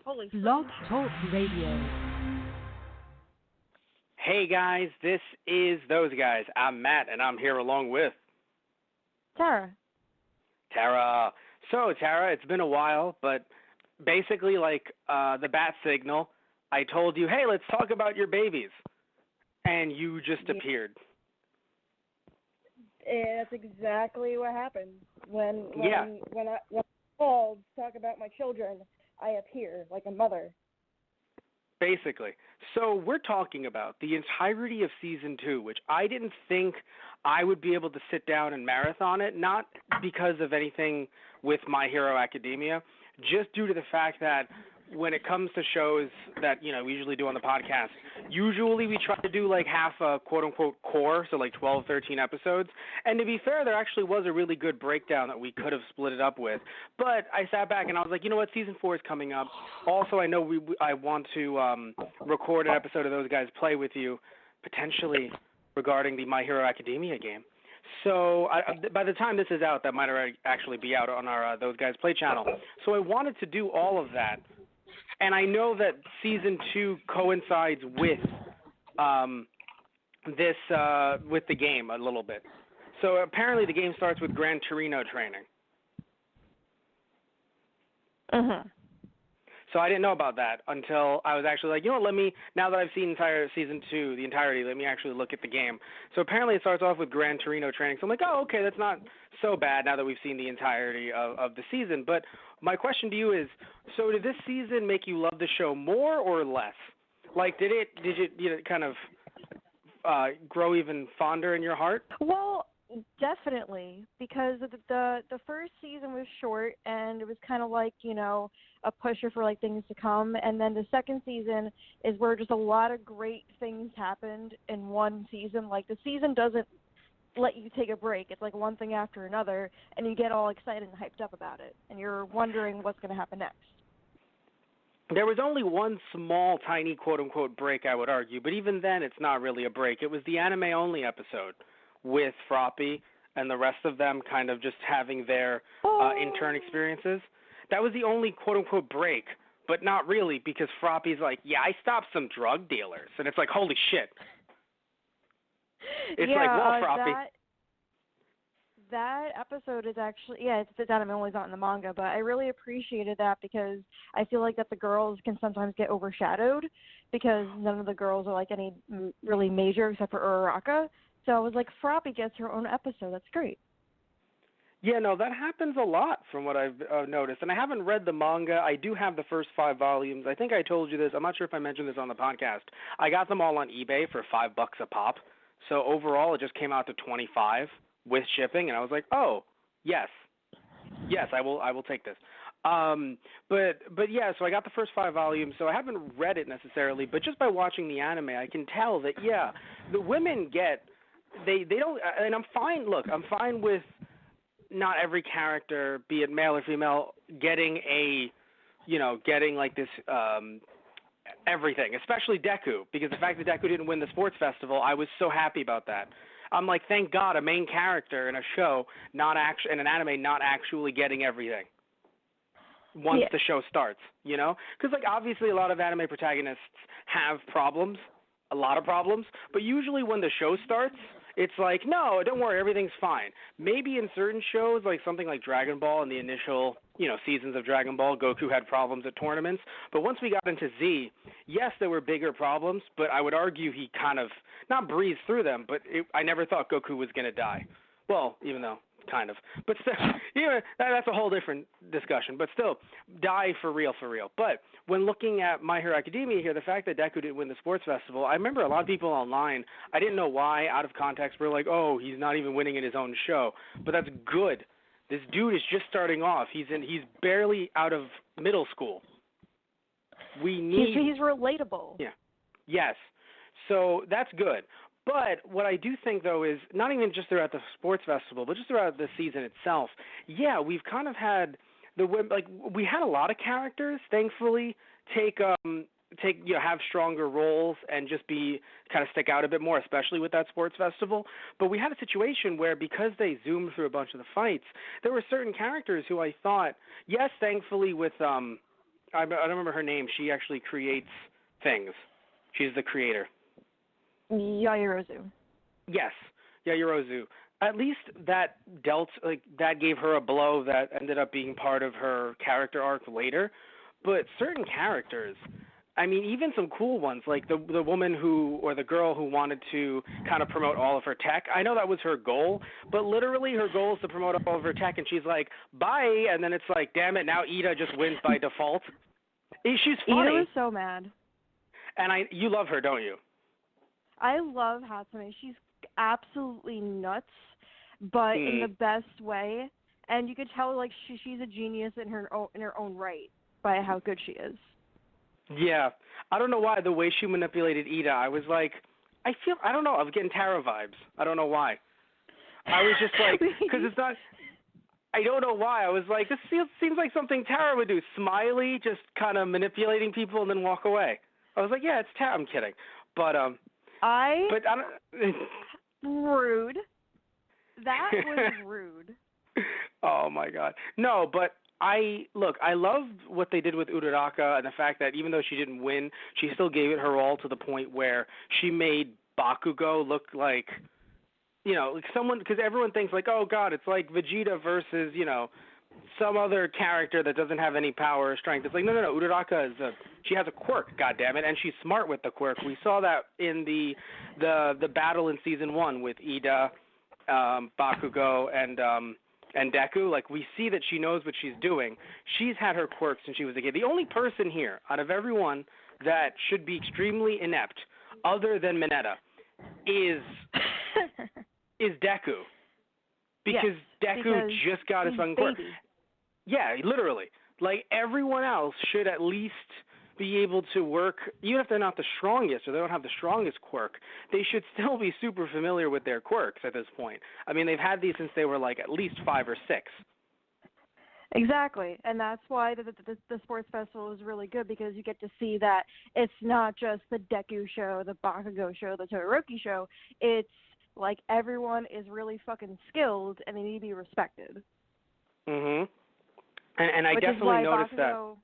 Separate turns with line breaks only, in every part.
Holy
Blog Talk Radio.
Hey guys, this is Those Guys. I'm Matt, and I'm here along with
Tara.
Tara. So, Tara, it's been a while, but basically, like the bat signal, I told you, hey, let's talk about your babies, and you just appeared.
That's exactly what happened. When I called to talk about my children, I appear like a mother.
Basically. So we're talking about the entirety of Season 2, which I didn't think I would be able to sit down and marathon it, not because of anything with My Hero Academia, just due to the fact that when it comes to shows that, we usually do on the podcast, usually we try to do like half a quote-unquote core, so like 12, 13 episodes. And to be fair, there actually was a really good breakdown that we could have split it up with. But I sat back and I was like, you know what, Season 4 is coming up. Also, I know I want to record an episode of Those Guys Play with you, potentially regarding the My Hero Academia game. So by the time this is out, that might already actually be out on our Those Guys Play channel. So I wanted to do all of that. And I know that Season 2 coincides with with the game a little bit. So apparently the game starts with Gran Torino training.
Mm-hmm.
So I didn't know about that until I was actually like, now that I've seen entire Season 2, the entirety, let me actually look at the game. So apparently it starts off with Gran Torino training. So I'm like, oh, okay, that's not so bad now that we've seen the entirety of the season. But my question to you is, so did this season make you love the show more or less? Like, did it kind of grow even fonder in your heart?
Well, definitely, because the first season was short and it was kind of like, a pusher for like things to come, and then the second season is where just a lot of great things happened in one season. Like, the season doesn't let you take a break. It's like one thing after another, and you get all excited and hyped up about it, and you're wondering what's going to happen next.
There was only one small, tiny, quote-unquote break, I would argue, but even then it's not really a break. It was the anime-only episode with Froppy and the rest of them kind of just having their intern experiences. That was the only quote-unquote break, but not really, because Froppy's like, yeah, I stopped some drug dealers. And it's like, holy shit. It's like, well, Froppy.
That episode is actually, it's anime only not in the manga, but I really appreciated that because I feel like that the girls can sometimes get overshadowed because none of the girls are like any really major except for Uraraka. So I was like, Froppy gets her own episode. That's great.
Yeah, no, that happens a lot from what I've noticed. And I haven't read the manga. I do have the first 5 volumes. I think I told you this. I'm not sure if I mentioned this on the podcast. I got them all on eBay for $5 a pop. So overall, it just came out to $25 with shipping. And I was like, oh, yes, I will take this. But yeah, so I got the first 5 volumes. So I haven't read it necessarily, but just by watching the anime, I can tell that the women they don't. And I'm fine. Look, I'm fine with not every character, be it male or female, getting like this everything, especially Deku, because the fact that Deku didn't win the sports festival, I was so happy about that. I'm like, thank God, a main character in a show, in an anime, not actually getting everything once the show starts, Because, like, obviously a lot of anime protagonists have problems, a lot of problems, but usually when the show starts, it's like, no, don't worry, everything's fine. Maybe in certain shows, like something like Dragon Ball in the initial, seasons of Dragon Ball, Goku had problems at tournaments. But once we got into Z, yes, there were bigger problems, but I would argue he kind of, not breezed through them, but I never thought Goku was going to die. Well, even though, kind of. But still, that's a whole different discussion. But still, die for real. But when looking at My Hero Academia here, the fact that Deku didn't win the sports festival, I remember a lot of people online, I didn't know why, out of context, were like, oh, he's not even winning in his own show. But that's good. This dude is just starting off. He's barely out of middle school.
He's relatable.
Yeah. Yes. So that's good. But what I do think, though, is not even just throughout the sports festival, but just throughout the season itself, we've kind of had we had a lot of characters, thankfully, have stronger roles and just be kind of stick out a bit more, especially with that sports festival. But we had a situation where because they zoomed through a bunch of the fights, there were certain characters who I thought, yes, thankfully with I don't remember her name. She actually creates things. She's the creator.
Yaoyorozu.
Yes, Yaoyorozu. At least that that gave her a blow that ended up being part of her character arc later. But certain characters, I mean, even some cool ones, like the woman or the girl who wanted to kind of promote all of her tech. I know that was her goal, but literally her goal is to promote all of her tech, and she's like, bye, and then it's like, damn it, now Ida just wins by default. She's funny.
Ida was so mad.
And you love her, don't you?
I love Hatsume. She's absolutely nuts, but in the best way. And you could tell like she's a genius in her own right by how good she is.
Yeah, I don't know why the way she manipulated Ida. I was like, I don't know. I'm getting Tara vibes. I don't know why. I was just like, because it's not. I don't know why. I was like, this seems like something Tara would do. Smiley, just kind of manipulating people and then walk away. I was like, yeah, it's Tara. I'm kidding, but I don't.
Rude. That was rude.
Oh my God. No, but I loved what they did with Uraraka and the fact that even though she didn't win, she still gave it her all to the point where she made Bakugo look like, like someone, because everyone thinks like, oh God, it's like Vegeta versus, some other character that doesn't have any power or strength. It's like, no. Uraraka she has a quirk, goddammit, and she's smart with the quirk. We saw that in the battle in season 1 with Ida, Bakugo, and Deku. Like, we see that she knows what she's doing. She's had her quirks since she was a kid. The only person here out of everyone that should be extremely inept, other than Mineta, is Deku. Because Deku just got his fucking quirk. Yeah, literally. Like, everyone else should at least be able to work, even if they're not the strongest or they don't have the strongest quirk, they should still be super familiar with their quirks at this point. I mean, they've had these since they were like at least 5 or 6.
Exactly, and that's why the sports festival is really good, because you get to see that it's not just the Deku show, the Bakugo show, the Todoroki show. It's like everyone is really fucking skilled and they need to be respected.
Mhm. And I definitely noticed that.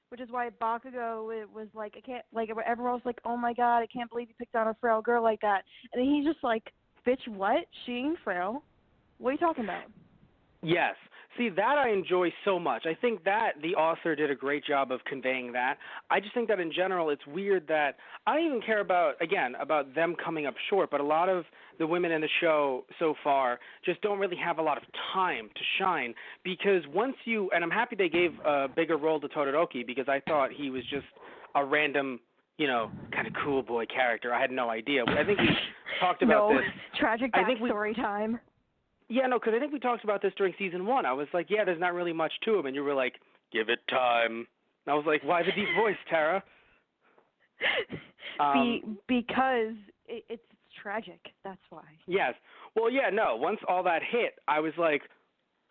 Which is why Bakugo, it was like, I can't, like, everyone was like, oh my God, I can't believe you picked on a frail girl like that. And he's just like, bitch, what? She ain't frail. What are you talking about?
Yes. See, that I enjoy so much. I think that the author did a great job of conveying that. I just think that in general it's weird that I don't even care about them coming up short, but a lot of the women in the show so far just don't really have a lot of time to shine, because and I'm happy they gave a bigger role to Todoroki, because I thought he was just a random, kind of cool boy character. I had no idea. I think we talked about this.
Tragic backstory time.
Yeah, no, because I think we talked about this during season 1. I was like, yeah, there's not really much to him, and you were like, give it time. And I was like, why the deep voice, Tara?
Because it's tragic. That's why.
Yes. Well, yeah, no. Once all that hit, I was like,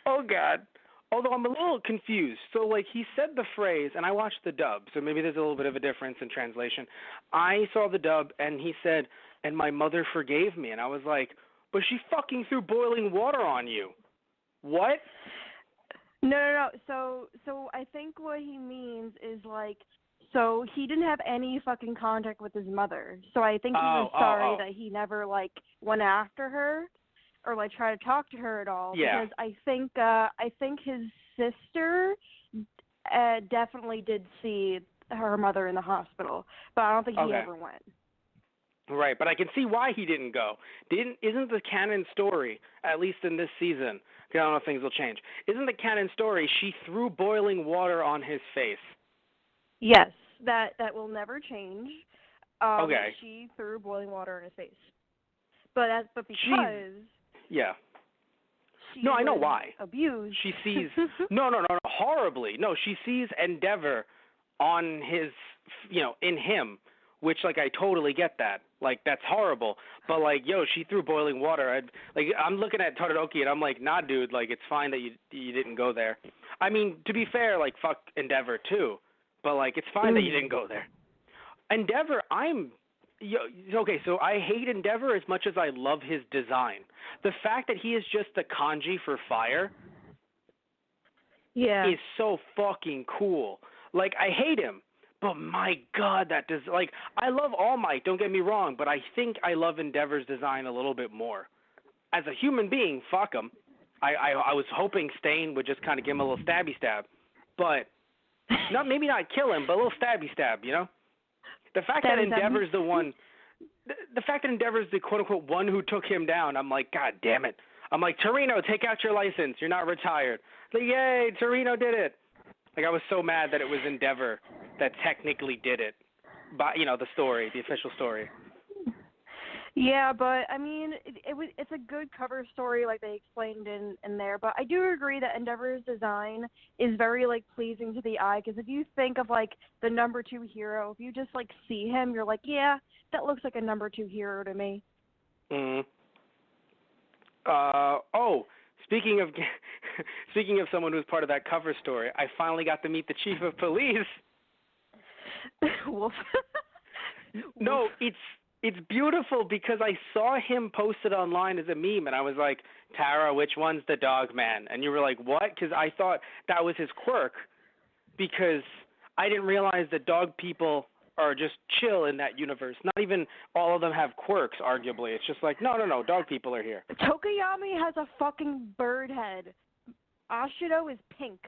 oh God. Although I'm a little confused. So, like, he said the phrase, and I watched the dub, so maybe there's a little bit of a difference in translation. I saw the dub, and he said, and my mother forgave me. And I was like, but she fucking threw boiling water on you. What?
No. So I think what he means is like, so he didn't have any fucking contact with his mother. So I think he was sorry that he never like went after her or like tried to talk to her at all.
Yeah.
Because I think his sister definitely did see her mother in the hospital, but I don't think he ever went.
Right, but I can see why he didn't go. Isn't the canon story, at least in this season, I don't know if things will change, isn't the canon story she threw boiling water on his face?
Yes, that will never change.
Okay.
She threw boiling water in his face. But because...
Yeah.
No,
I know why.
Abused.
She sees... No, horribly. No, she sees Endeavor on his, in him, which, like, I totally get that. Like, that's horrible. But, like, she threw boiling water. I'm looking at Todoroki, and I'm like, nah, dude, like, it's fine that you didn't go there. I mean, to be fair, like, fuck Endeavor, too. But, like, it's fine that you didn't go there. Endeavor, okay, so I hate Endeavor as much as I love his design. The fact that he is just the kanji for fire,
Yeah.
is so fucking cool. Like, I hate him, but my God, that does, like, I love All Might, don't get me wrong, but I think I love Endeavor's design a little bit more. As a human being, fuck him. I was hoping Stain would just kind of give him a little stabby stab, but maybe not kill him, but a little stabby stab, you know? The fact that Endeavor's the one, the fact that Endeavor's the quote-unquote one who took him down, I'm like, God damn it. I'm like, Torino, take out your license. You're not retired. Like, yay, Torino did it. Like, I was so mad that it was Endeavor that technically did it. But, you know, the story, the official story.
Yeah, but I mean, it's a good cover story, like they explained in there. But I do agree that Endeavor's design is very like pleasing to the eye. Because if you think of like the number 2 hero, if you just like see him, you're like, yeah, that looks like a number 2 hero to me.
Mm. Speaking of someone who's part of that cover story, I finally got to meet the chief of police.
Wolf.
No, it's beautiful because I saw him posted online as a meme, and I was like, Tara, which one's the dog man? And you were like, what? Because I thought that was his quirk, because I didn't realize that dog people are just chill in that universe. Not even all of them have quirks, arguably. It's just like, no, dog people are here.
Tokoyami has a fucking bird head. Ashido is pink.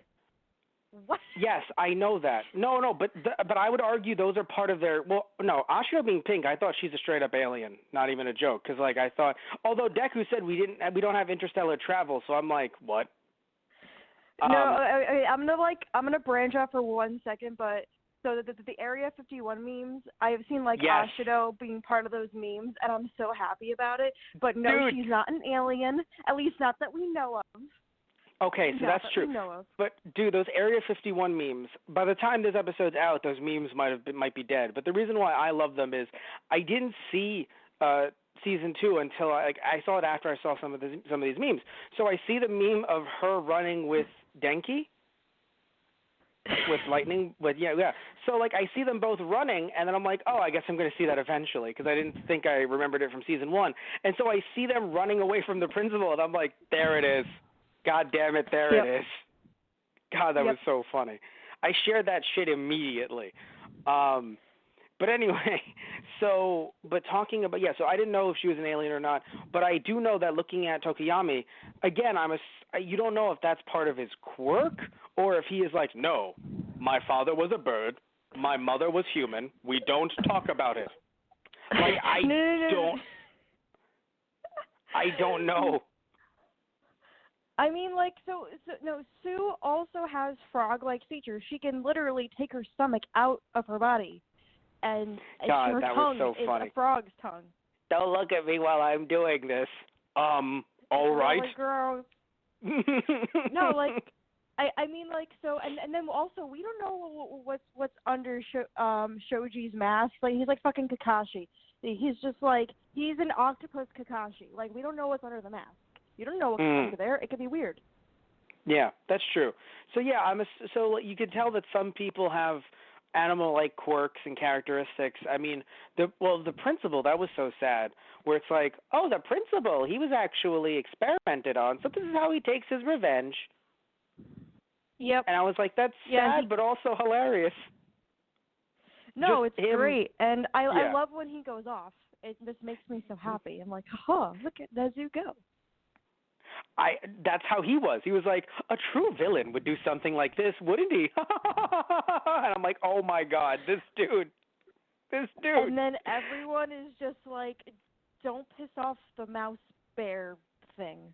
What?
Yes, I know that. No, but I would argue those are part of their. Well, no, Ashura being pink, I thought she's a straight up alien, not even a joke. Because like I thought, although Deku said we don't have interstellar travel, so I'm like, what?
No, I'm gonna branch out for 1 second, but so the Area 51 memes, I have seen like
yes.
Ashido being part of those memes, and I'm so happy about it. But no,
Dude.
She's not an alien, at least not that we know of.
Okay, so that's true. But dude, those Area 51 memes, by the time this episode's out, those memes might be dead. But the reason why I love them is I didn't see season 2 until I saw it after I saw some of these memes. So I see the meme of her running with Denki, with lightning, yeah. So like I see them both running, and then I'm like, oh, I guess I'm going to see that eventually, because I didn't think I remembered it from season 1. And so I see them running away from the principal, and I'm like, there it is. God damn it, there it is. God, that was so funny. I shared that shit immediately. But anyway, but talking about, so I didn't know if she was an alien or not, but I do know that looking at Tokoyami, again, you don't know if that's part of his quirk, or if he is like, no, my father was a bird, my mother was human, we don't talk about it. Like, I don't know.
I mean, like, so Sue also has frog-like features. She can literally take her stomach out of her body, and
God,
her
that
tongue
was so funny.
is a frog's tongue.
Don't look at me while I'm doing this. All right.
Like, girl. No, like, I mean, like, so, and then also we don't know what's under Shoji's mask. Like, he's like fucking Kakashi. He's just like, he's an octopus Kakashi. Like, we don't know what's under the mask. You don't know what's under there. It could be weird.
Yeah, that's true. So yeah, so you can tell that some people have animal-like quirks and characteristics. I mean, the principal, that was so sad. Where it's like, oh, the principal, he was actually experimented on. So this is how he takes his revenge.
Yep.
And I was like, that's sad, but also hilarious.
No,
Just
it's great, and I love when he goes off. It just makes me so happy. I'm like, look at Nezuko.
That's how he was. He was like, a true villain would do something like this, wouldn't he? And I'm like, oh my God, this dude.
And then everyone is just like, don't piss off the mouse bear thing.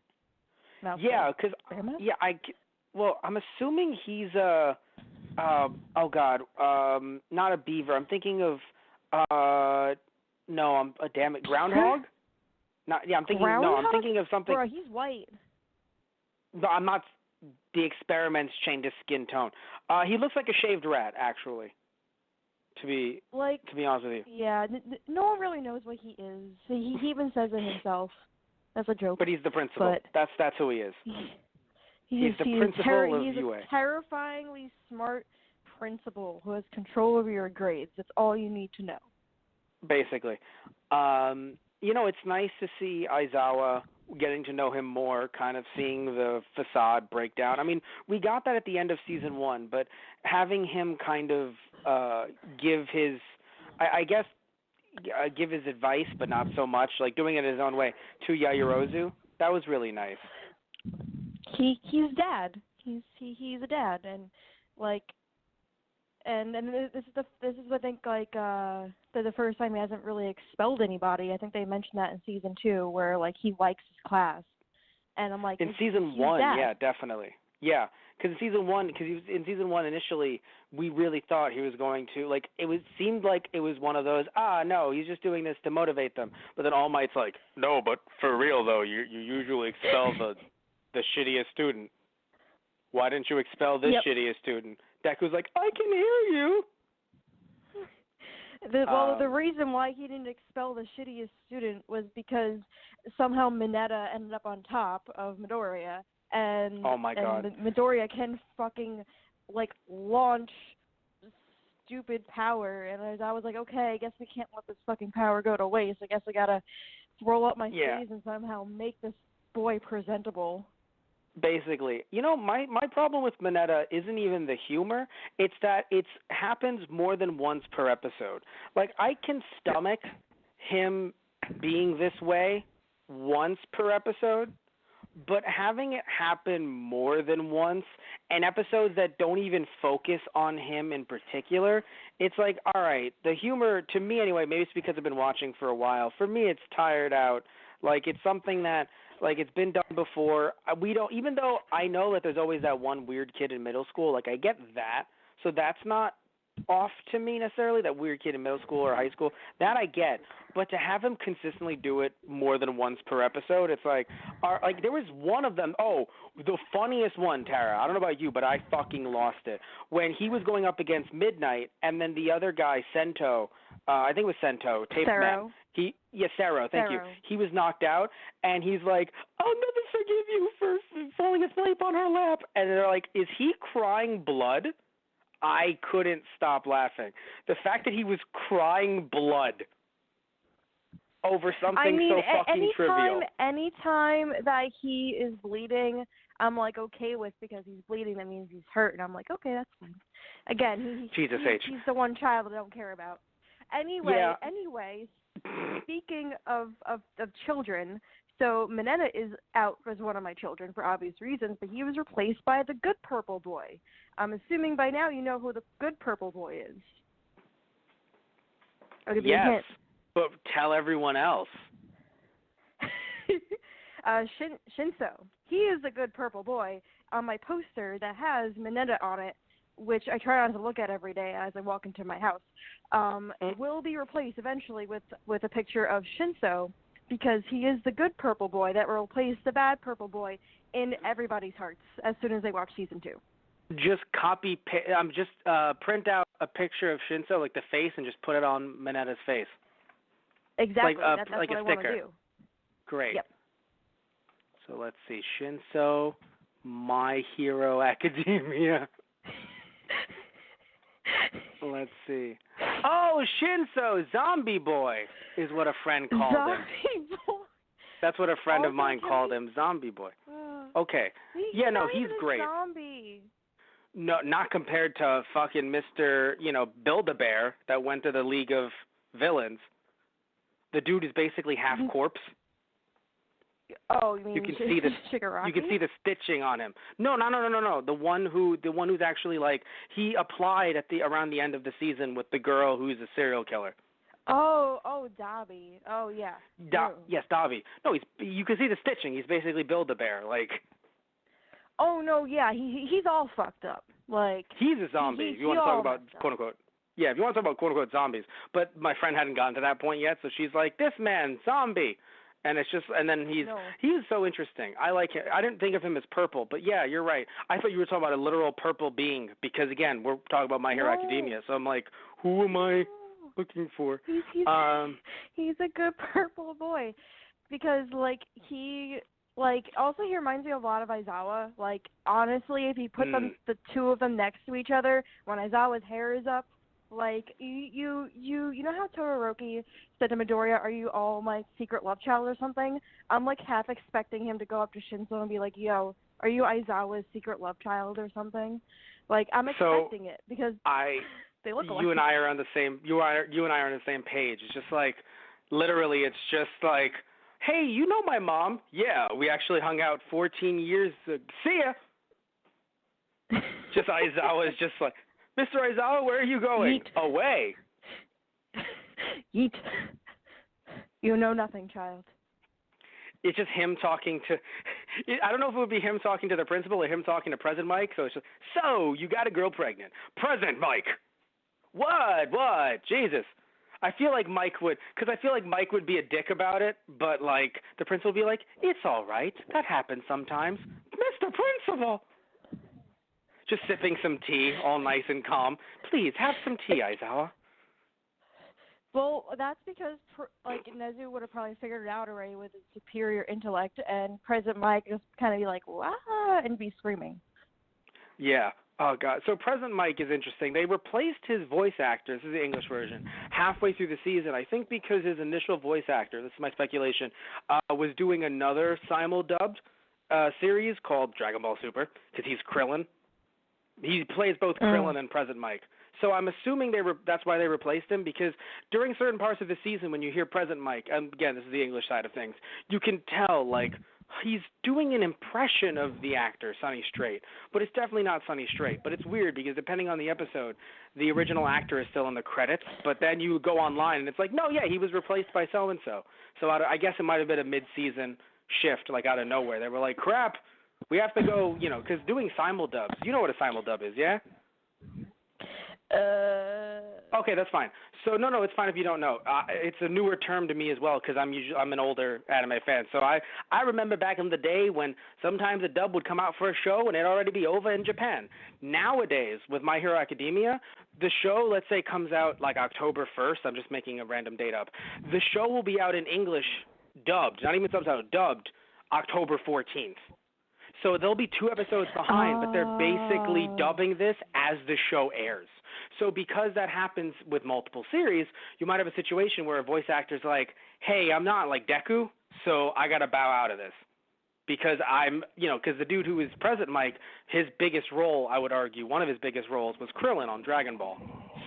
Yeah, because I'm assuming he's not a beaver. I'm thinking of groundhog. I'm thinking of something.
Bro, he's white.
No, I'm not. The experiments changed his skin tone. He looks like a shaved rat, actually. To be honest with you.
Yeah, no one really knows what he is. He even says it himself. That's a joke.
But he's the principal. That's who he is. He's the principal of UA.
He's a terrifyingly smart principal who has control over your grades. That's all you need to know.
Basically. It's nice to see Aizawa getting to know him more, kind of seeing the facade break down. I mean, we got that at the end of season 1, but having him kind of give his, I guess, give his advice, but not so much, like doing it his own way to Yaoyorozu, that was really nice.
He's dad. He's a dad, and like, and this is I think like the first time he hasn't really expelled anybody. I think they mentioned that in season 2, where like he likes his class, and I'm like,
in season 1,
dad.
yeah, definitely, yeah, because in season 1 initially we really thought he was going to, like, seemed like it was one of those, no, he's just doing this to motivate them, but then All Might's like, no, but for real though, you usually expel the shittiest student. Why didn't you expel this shittiest student? Deku's like, I can hear you.
The reason why he didn't expel the shittiest student was because somehow Mineta ended up on top of Midoriya, and
oh my God,
and Midoriya can fucking like launch stupid power, and I was like, okay, I guess we can't let this fucking power go to waste. I guess I gotta roll up my sleeves and somehow make this boy presentable.
Basically, my problem with Mineta isn't even the humor. It's that it happens more than once per episode. Like, I can stomach him being this way once per episode, but having it happen more than once, and episodes that don't even focus on him in particular, it's like, all right, the humor, to me anyway, maybe it's because I've been watching for a while, for me it's tired out. Like, it's something that, like, it's been done before. We don't, even though I know that there's always that one weird kid in middle school, like, I get that, so that's not off to me necessarily, that weird kid in middle school or high school, that I get, but to have him consistently do it more than once per episode, it's like, there was one of them, the funniest one, Tara, I don't know about you, but I fucking lost it, when he was going up against Midnight, and then the other guy, Sento, I think it was Sento,
Sero.
Sero, thank you. He was knocked out, and he's like, I'll never forgive you for falling asleep on her lap. And they're like, is he crying blood? I couldn't stop laughing. The fact that he was crying blood over something so fucking trivial.
Anytime that he is bleeding, I'm like okay with, because he's bleeding, that means he's hurt, and I'm like, okay, that's fine. Again, he's the one child I don't care about. Anyway, speaking of children, so Mineta is out as one of my children for obvious reasons, but he was replaced by the good purple boy. I'm assuming by now you know who the good purple boy is.
Yes, but tell everyone else.
Shinso. He is the good purple boy on my poster that has Mineta on it, which I try not to look at every day as I walk into my house, will be replaced eventually with a picture of Shinso, because he is the good purple boy that will replace the bad purple boy in everybody's hearts as soon as they watch season 2.
Just print out a picture of Shinso, like the face, and just put it on Mineta's face.
Exactly. That's
like
what
a
I
sticker.
want to do.
Great.
Yep.
So let's see. Shinso, My Hero Academia. Let's see. Oh, Shinso, Zombie Boy is what a friend called him.
Zombie Boy.
That's what a friend of mine called him, Zombie Boy. Okay. He's great.
Zombie.
No, not compared to fucking Mr., Build-A-Bear that went to the League of Villains. The dude is basically half corpse.
Oh, you mean
you can see the
Shigaraki?
You can see the stitching on him. No. The one who's actually, like, he applied around the end of the season with the girl who's a serial killer.
Oh, Dabi. Oh, yeah.
Yes, Dabi. No, you can see the stitching. He's basically Build-A-Bear, like.
Oh no, yeah, he's all fucked up. Like,
he's a zombie. If you want to talk about quote unquote. Yeah, if you want to talk about quote unquote zombies. But my friend hadn't gotten to that point yet, so she's like, this man, zombie. And it's just, and then he's so interesting. I like him. I didn't think of him as purple, but yeah, you're right. I thought you were talking about a literal purple being, because again, we're talking about My Hero Academia. So I'm like, who am I looking for?
He's a good purple boy, because like also he reminds me a lot of Aizawa. Like, honestly, if you put the two of them next to each other, when Aizawa's hair is up, Like you know how Todoroki said to Midoriya, "Are you all my secret love child or something?" I'm like half expecting him to go up to Shinzo and be like, "Yo, are you Aizawa's secret love child or something?" Like I'm expecting it because they look alike.
You and I are on the same. You and I are on the same page. It's just like, literally, it's just like, hey, you know my mom? Yeah, we actually hung out 14 years. See ya. Just Aizawa is just like, Mr. Aizawa, where are you going?
Yeet.
Away.
Yeet. You know nothing, child.
It's just him talking to. I don't know if it would be him talking to the principal or him talking to President Mike. So it's just, so you got a girl pregnant, President Mike. What? Jesus. I feel like Mike would, because I feel like Mike would be a dick about it, but like the principal would be like, it's all right. That happens sometimes. Mr. Principal. Just sipping some tea, all nice and calm. Please, have some tea, Aizawa.
Well, that's because like Nezu would have probably figured it out already with his superior intellect, and President Mike just kind of be like, "Wah," and be screaming.
Yeah. Oh, God. So President Mike is interesting. They replaced his voice actor, this is the English version, halfway through the season. I think because his initial voice actor, this is my speculation, was doing another simul-dubbed series called Dragon Ball Super, because he's Krillin. He plays both Krillin and President Mike. So I'm assuming that's why they replaced him, because during certain parts of the season when you hear President Mike, and again, this is the English side of things, you can tell, like, he's doing an impression of the actor, Sonny Strait, but it's definitely not Sonny Strait. But it's weird because depending on the episode, the original actor is still in the credits, but then you go online and it's like, no, yeah, he was replaced by so-and-so. So I guess it might have been a mid-season shift, like out of nowhere. They were like, crap, we have to go, because doing simul-dubs, you know what a simul-dub is, yeah? Okay, that's fine. So no, it's fine if you don't know. It's a newer term to me as well because I'm an older anime fan. So I remember back in the day when sometimes a dub would come out for a show and it'd already be over in Japan. Nowadays, with My Hero Academia, the show, let's say, comes out like October 1st. I'm just making a random date up. The show will be out in English dubbed, not even subtitled, dubbed October 14th. So they'll be 2 episodes behind, but they're basically dubbing this as the show airs. So because that happens with multiple series, you might have a situation where a voice actor's like, hey, I'm not like Deku, so I got to bow out of this. Because because the dude who is President Mike, his biggest role, I would argue, one of his biggest roles was Krillin on Dragon Ball.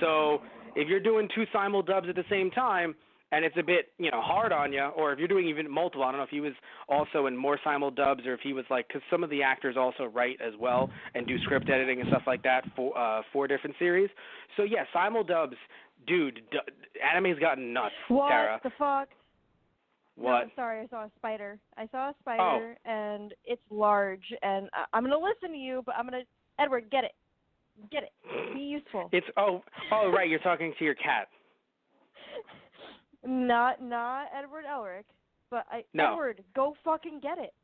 So if you're doing 2 simul dubs at the same time, and it's a bit, hard on you, or if you're doing even multiple, I don't know if he was also in more simul dubs or if he was like, because some of the actors also write as well and do script editing and stuff like that for different series. So yeah, simul dubs, dude, anime's gotten nuts,
what
Tara.
What the fuck?
What?
No, sorry, I saw a spider. And it's large, and I'm going to listen to you, but Edward, get it. Get it. Be useful.
It's, right, you're talking to your cat.
Not Edward Elric, but
No.
Edward, go fucking get it.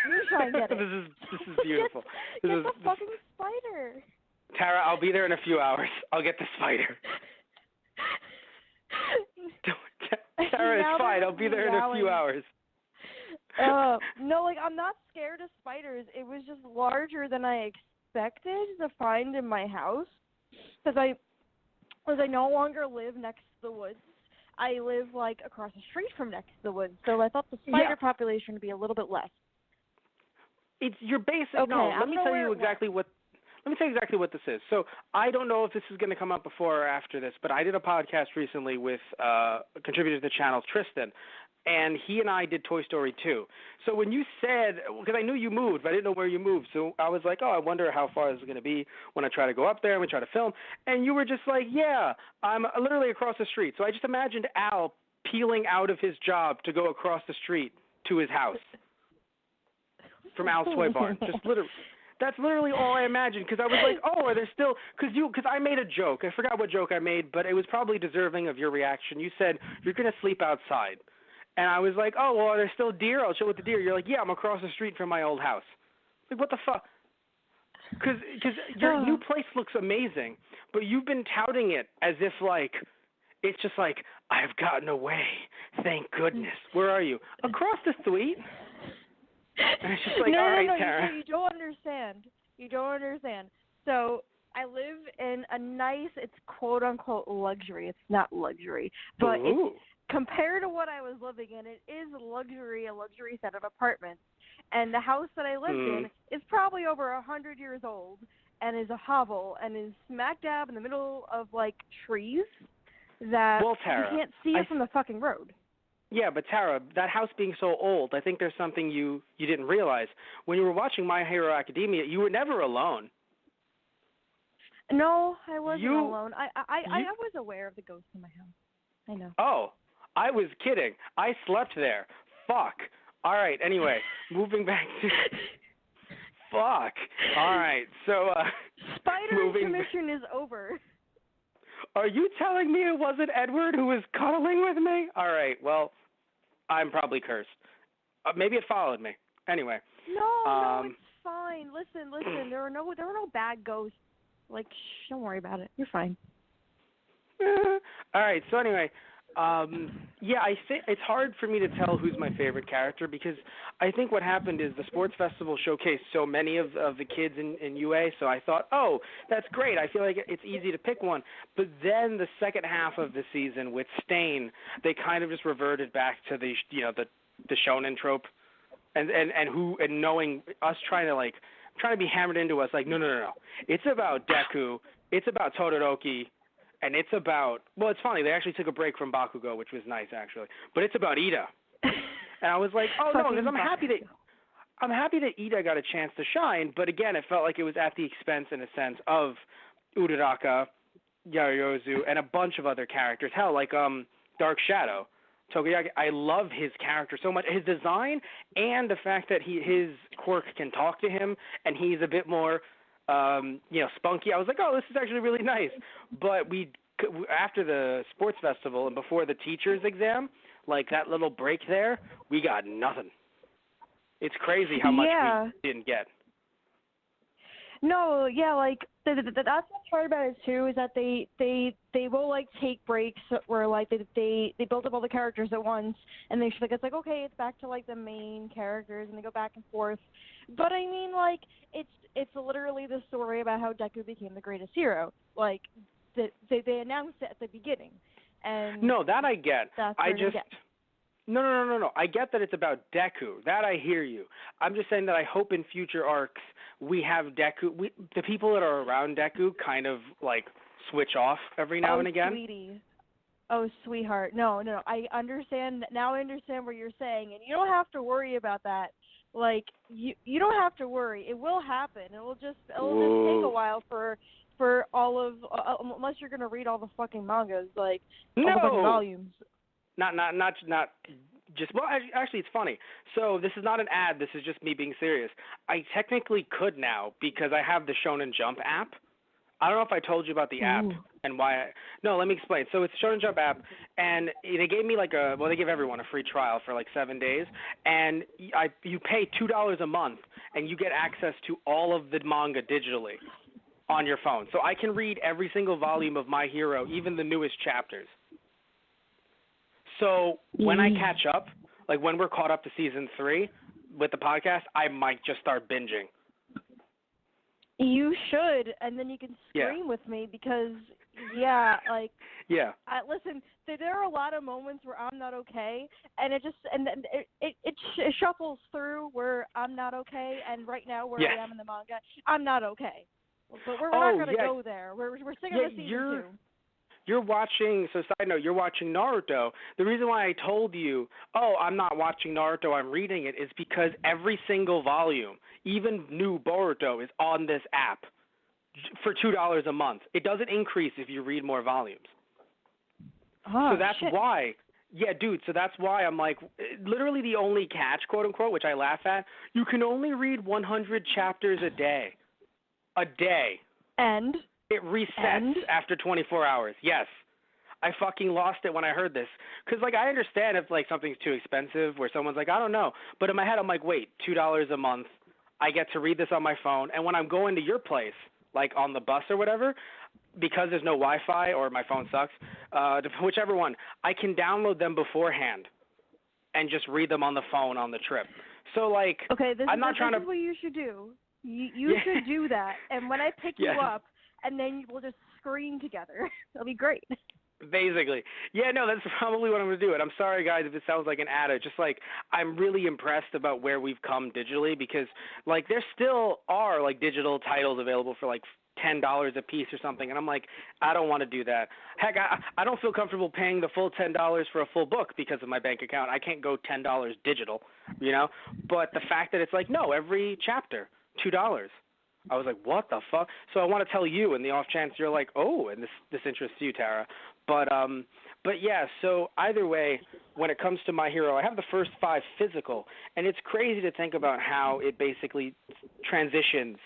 You try and get it.
This is beautiful.
Get the fucking spider.
Tara, I'll be there in a few hours. I'll get the spider. Tara, it's fine. I'll be there in a few hours.
No, I'm not scared of spiders. It was just larger than I expected to find in my house, because I no longer live next to the woods. I live across the street from next to the woods, so I thought the spider population would be a little bit less.
It's your basic.
Okay,
no, let me tell you exactly what this is. So I don't know if this is going to come up before or after this, but I did a podcast recently with a contributor to the channel, Tristan, and he and I did Toy Story 2. So when you said, because I knew you moved, but I didn't know where you moved, so I was like, I wonder how far this is going to be when I try to go up there and we try to film. And you were just like, yeah, I'm literally across the street. So I just imagined Al peeling out of his job to go across the street to his house from Al's Toy Barn. Just literally. That's literally all I imagined, because I was like, are there still – because I made a joke. I forgot what joke I made, but it was probably deserving of your reaction. You said, you're going to sleep outside. And I was like, are there still deer? I'll chill with the deer. You're like, yeah, I'm across the street from my old house. Like, what the fuck? Because your new place looks amazing, but you've been touting it as if, it's just like, I've gotten away. Thank goodness. Where are you? Across the street? And it's just like, all right, Tara.
You don't understand. You don't understand. So I live in a nice, it's quote unquote luxury. It's not luxury, but
Ooh.
it's compared to what I was living in, it is a luxury set of apartments. And the house that I lived in is probably over 100 years old and is a hovel and is smack dab in the middle of like trees that
Well, Tara,
you can't see it from the fucking road.
Yeah, but Tara, that house being so old, I think there's something you didn't realize. When you were watching My Hero Academia, you were never alone.
No, I wasn't alone. I was aware of the ghost in my house. I know.
Oh, I was kidding. I slept there. Fuck. All right, anyway, moving back to... Fuck. All right, so...
Spider intermission is over.
Are you telling me it wasn't Edward who was cuddling with me? All right, well, I'm probably cursed. Maybe it followed me. Anyway.
No, it's fine. Listen. There were no bad ghosts. Like, don't worry about it. You're fine.
All right. So anyway, yeah, I think it's hard for me to tell who's my favorite character because I think what happened is the sports festival showcased so many of the kids in UA. So I thought, oh, that's great. I feel like it's easy to pick one. But then the second half of the season with Stain, they kind of just reverted back to the shonen trope, and knowing us trying to be hammered into us like no. It's about Deku. It's about Todoroki. And it's about, well, it's funny, they actually took a break from Bakugo, which was nice, actually. But it's about Ida. And I was like, oh, no, because I'm happy that Ida got a chance to shine. But, again, it felt like it was at the expense, in a sense, of Uraraka, Yaoyorozu, and a bunch of other characters. Hell, like Dark Shadow. Tokoyaki, I love his character so much. His design and the fact that his quirk can talk to him, and he's a bit more... spunky. I was like, oh, this is actually really nice. But after the sports festival and before the teacher's exam, like that little break there, we got nothing. It's crazy how much we didn't get.
No, yeah, like that's what's hard about it too is that they will like take breaks where like they build up all the characters at once and they it's like okay, it's back to like the main characters and they go back and forth. But I mean like it's literally the story about how Deku became the greatest hero. Like they announced it at the beginning. And
no, that I get. No. I get that it's about Deku. That I hear you. I'm just saying that I hope in future arcs we have Deku. The people that are around Deku kind of like switch off every now and again.
Sweetie. Oh, sweetheart. No. I understand. Now I understand what you're saying, and you don't have to worry about that. Like you don't have to worry. It will happen. It'll just take a while for all of unless you're gonna read all the fucking mangas like all the fucking volumes.
Not just well. Actually, it's funny. So this is not an ad. This is just me being serious. I technically could now because I have the Shonen Jump app. I don't know if I told you about the app and why. No, let me explain. So it's Shonen Jump app, and they gave me they give everyone a free trial for like 7 days, and you pay $2 a month, and you get access to all of the manga digitally on your phone. So I can read every single volume of My Hero, even the newest chapters. So when I catch up, like when we're caught up to season 3 with the podcast, I might just start binging.
You should, and then you can scream with me because, listen, there are a lot of moments where I'm not okay, and it shuffles through where I'm not okay, and right now where I am in the manga, I'm not okay. But we're not going to go there. We're sticking with season 2.
You're watching, so side note, you're watching Naruto. The reason why I told you, I'm not watching Naruto, I'm reading it, is because every single volume, even new Boruto, is on this app for $2 a month. It doesn't increase if you read more volumes.
Oh,
so that's why. Yeah, dude, so that's why I'm like, literally the only catch, quote unquote, which I laugh at, you can only read 100 chapters a day. A day.
And?
It resets after 24 hours. Yes. I fucking lost it when I heard this. Because, like, I understand if, like, something's too expensive where someone's like, I don't know. But in my head, I'm like, wait, $2 a month. I get to read this on my phone. And when I'm going to your place, like on the bus or whatever, because there's no Wi-Fi or my phone sucks, whichever one, I can download them beforehand and just read them on the phone on the trip. So, like,
okay, this
is what
you should do. You should do that. And when I pick you up, and then we'll just scream together. It'll be great.
Basically. Yeah, no, that's probably what I'm going to do. And I'm sorry, guys, if it sounds like an ad. It's just, like, I'm really impressed about where we've come digitally because, like, there still are, like, digital titles available for, like, $10 a piece or something. And I'm like, I don't want to do that. Heck, I don't feel comfortable paying the full $10 for a full book because of my bank account. I can't go $10 digital, you know? But the fact that it's like, no, every chapter, $2. I was like, what the fuck? So I want to tell you, in the off chance you're like, oh, and this interests you, Tara. But yeah. So either way, when it comes to My Hero, I have the first 5 physical, and it's crazy to think about how it basically transitions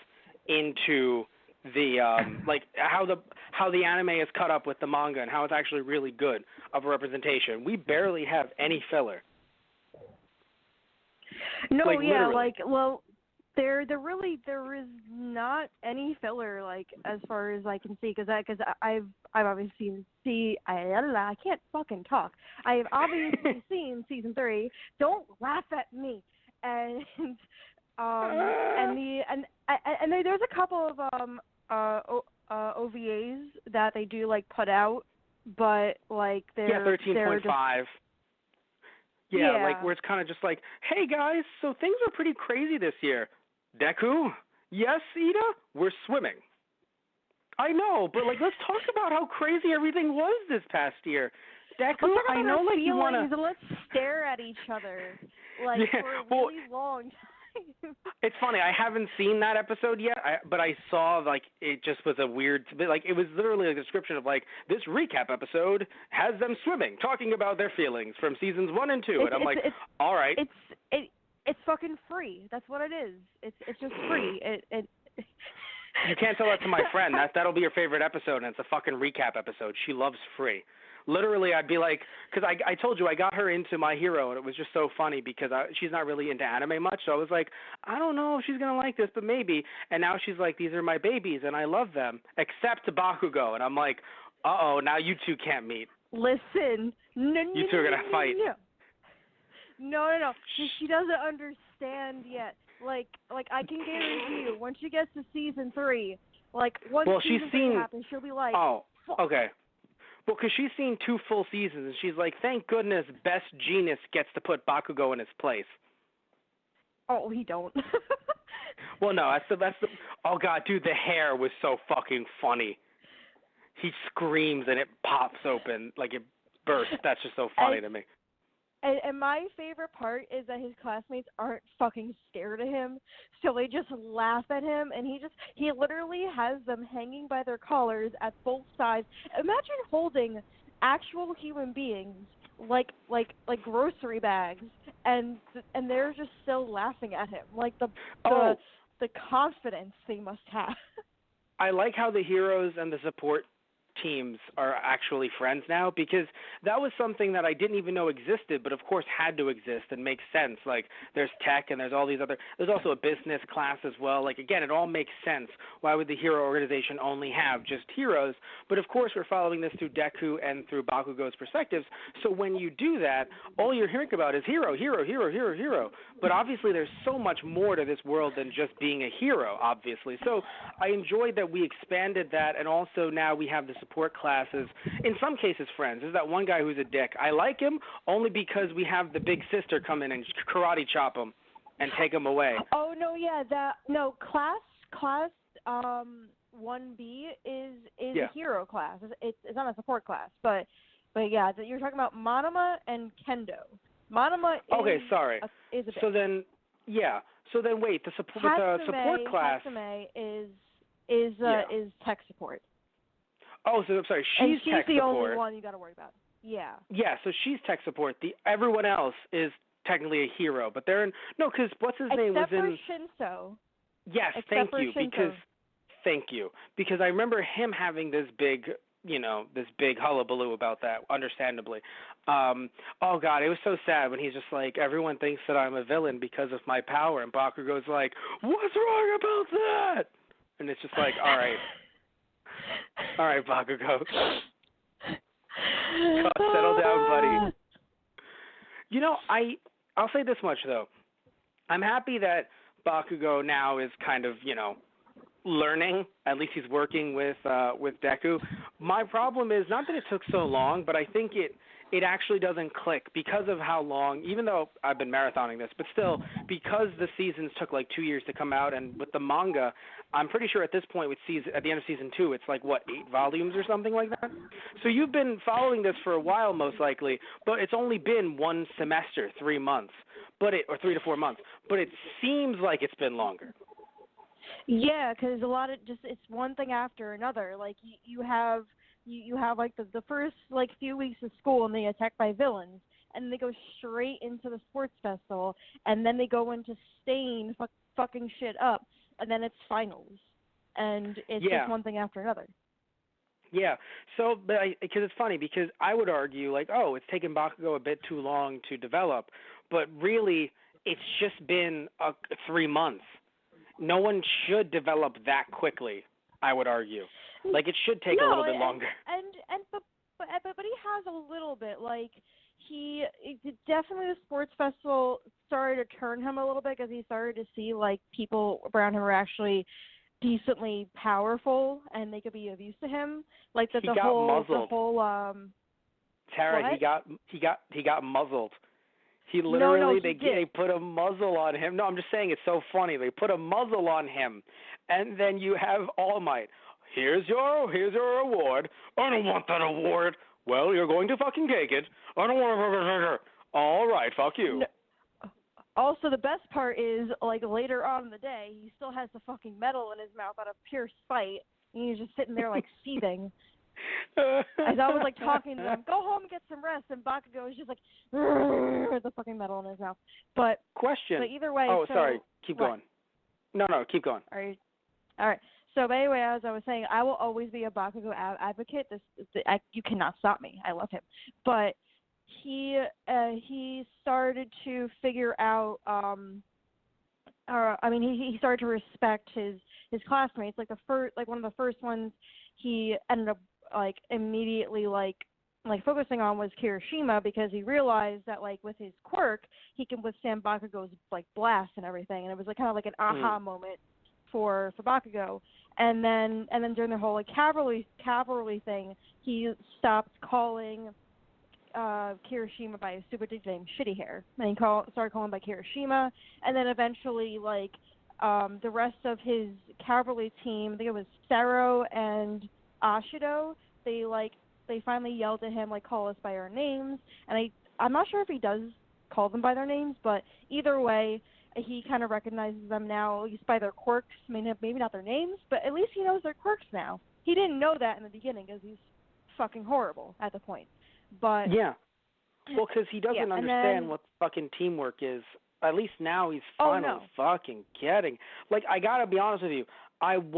into the like how the anime is cut up with the manga and how it's actually really good of a representation. We barely have any filler.
No,
like,
yeah,
literally.
like well. There is not any filler, like, as far as I can see, because I've obviously I can't fucking talk. I have obviously seen season 3. Don't laugh at me. And there's a couple of OVAs that they do like put out, but like they're
13.5. Yeah, like where it's kind of just like, hey guys, so things are pretty crazy this year. Deku? Yes, Ida? We're swimming. I know, but like let's talk about how crazy everything was this past year. Deku, I know like you want to
let's stare at each other like for a really long time.
It's funny, I haven't seen that episode yet, but I saw like it just was a weird, like it was literally a description of like this recap episode has them swimming, talking about their feelings from seasons 1 and 2, and I'm like, all right.
It's fucking free. That's what it is. It's just free.
You can't tell that to my friend. That'll be your favorite episode, and it's a fucking recap episode. She loves free. Literally, I'd be like, because I told you I got her into My Hero, and it was just so funny because she's not really into anime much. So I was like, I don't know if she's gonna like this, but maybe. And now she's like, these are my babies, and I love them, except Bakugo. And I'm like, uh-oh, now you two can't meet.
Listen,
you two are gonna fight.
No. She doesn't understand yet. Like I can guarantee you, once she gets to season 3, like once season 3 happens, she'll be like,
oh,
fuck.
Okay. Well, because she's seen 2 full seasons, and she's like, thank goodness Best Genius gets to put Bakugo in his place.
Oh, he don't.
Well, no, that's the. Oh God, dude, the hair was so fucking funny. He screams and it pops open like it bursts. That's just so funny to me.
And my favorite part is that his classmates aren't fucking scared of him, so they just laugh at him, and he literally has them hanging by their collars at full size. Imagine holding actual human beings like grocery bags, and they're just still laughing at him. Like the confidence they must have.
I like how the heroes and the support teams are actually friends now, because that was something that I didn't even know existed, but of course had to exist and makes sense. Like there's tech and there's all these other, there's also a business class as well. Like again, it all makes sense. Why would the hero organization only have just heroes? But of course we're following this through Deku and through Bakugo's perspectives. So when you do that, all you're hearing about is hero. But obviously there's so much more to this world than just being a hero, obviously. So I enjoyed that we expanded that, and also now we have the support classes, in some cases friends. There's that one guy who's a dick. I like him only because we have the big sister come in and karate chop him and take him away.
Oh no, yeah, class 1B is a hero class. It's not a support class, but yeah, you're talking about Monoma and Kendo. Monoma is a
So then wait, the support class.
Hatsune is tech support.
Oh, so I'm sorry. She's tech support.
She's the only one you got to worry about. Yeah.
Yeah, so she's tech support. Everyone else is technically a hero, but they're in because what's his name was in.
Except for Shinso.
Yes, thank you. Because I remember him having this big hullabaloo about that, understandably. Oh God, it was so sad when he's just like, everyone thinks that I'm a villain because of my power, and Bakugo's like, what's wrong about that? And it's just like, all right, Bakugo. Settle down, buddy. I'll say this much, though. I'm happy that Bakugo now is kind of, learning. At least he's working with Deku. My problem is not that it took so long, but I think it actually doesn't click because of how long, even though I've been marathoning this, but still, because the seasons took like 2 years to come out, and with the manga, I'm pretty sure at this point at the end of season 2, it's like, 8 volumes or something like that? So you've been following this for a while, most likely, but it's only been one semester, 3 months, or 3 to 4 months, but it seems like it's been longer.
Yeah, because a lot of it's one thing after another. Like you have like the first like few weeks of school and they get attacked by villains, and they go straight into the sports festival, and then they go into Stain fucking shit up, and then it's finals, and it's just one thing after another.
Yeah, so because it's funny because I would argue like, oh, it's taken Bakugo a bit too long to develop, but really it's just been 3 months. No one should develop that quickly, I would argue. Like, it should take a little bit longer.
But he has a little bit. Like, definitely the sports festival started to turn him a little bit because he started to see, like, people around him were actually decently powerful and they could be of use to him. Like, the whole
Tara,
what?
he got muzzled. He literally,
they
put a muzzle on him. No, I'm just saying it's so funny. They put a muzzle on him, and then you have All Might. Here's your award. I don't want that award. Well, you're going to fucking take it. I don't want to. All right, fuck you.
No. Also, the best part is, like, later on in the day, he still has the fucking metal in his mouth out of pure spite, and he's just sitting there, like, seething. As I was like talking to them, go home and get some rest, and Bakugo was just like the fucking metal in his mouth. But either way.
Oh, sorry. Keep going. No, keep going.
All right. So, but anyway, as I was saying, I will always be a Bakugo advocate. You cannot stop me. I love him. But he started to figure out. He started to respect his classmates. Like one of the first ones, he ended up like immediately like focusing on was Kirishima, because he realized that like with his quirk he can withstand Bakugo's like blast and everything, and it was like kind of like an aha moment for Bakugo. And then during the whole like cavalry thing, he stopped calling Kirishima by his stupid nickname Shitty Hair, and he started calling him by Kirishima. And then eventually like the rest of his cavalry team, I think it was Sero and Ashido, they finally yelled at him like, call us by our names. And I'm not sure if he does call them by their names, but either way he kind of recognizes them now, at least by their quirks. I mean, maybe not their names, but at least he knows their quirks now. He didn't know that in the beginning because he's fucking horrible at the point. But
yeah, well, because he doesn't understand what fucking teamwork is. At least now he's finally fucking getting. Like, I gotta be honest with you. I'm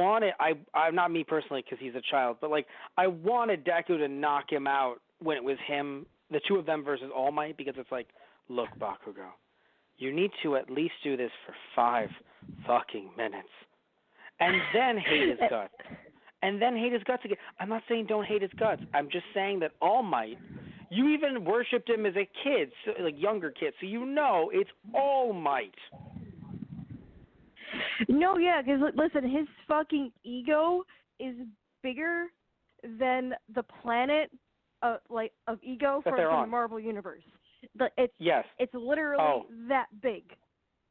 not me personally because he's a child, but like I wanted Deku to knock him out when it was him, the two of them versus All Might, because it's like, look, Bakugo, you need to at least do this for 5 fucking minutes, and then hate his guts, again. I'm not saying don't hate his guts. I'm just saying that All Might, you even worshipped him as a kid, so, like younger kid, so you know it's All Might.
No, yeah, because listen, his fucking ego is bigger than the planet of ego from the Marvel Universe. It's literally that big.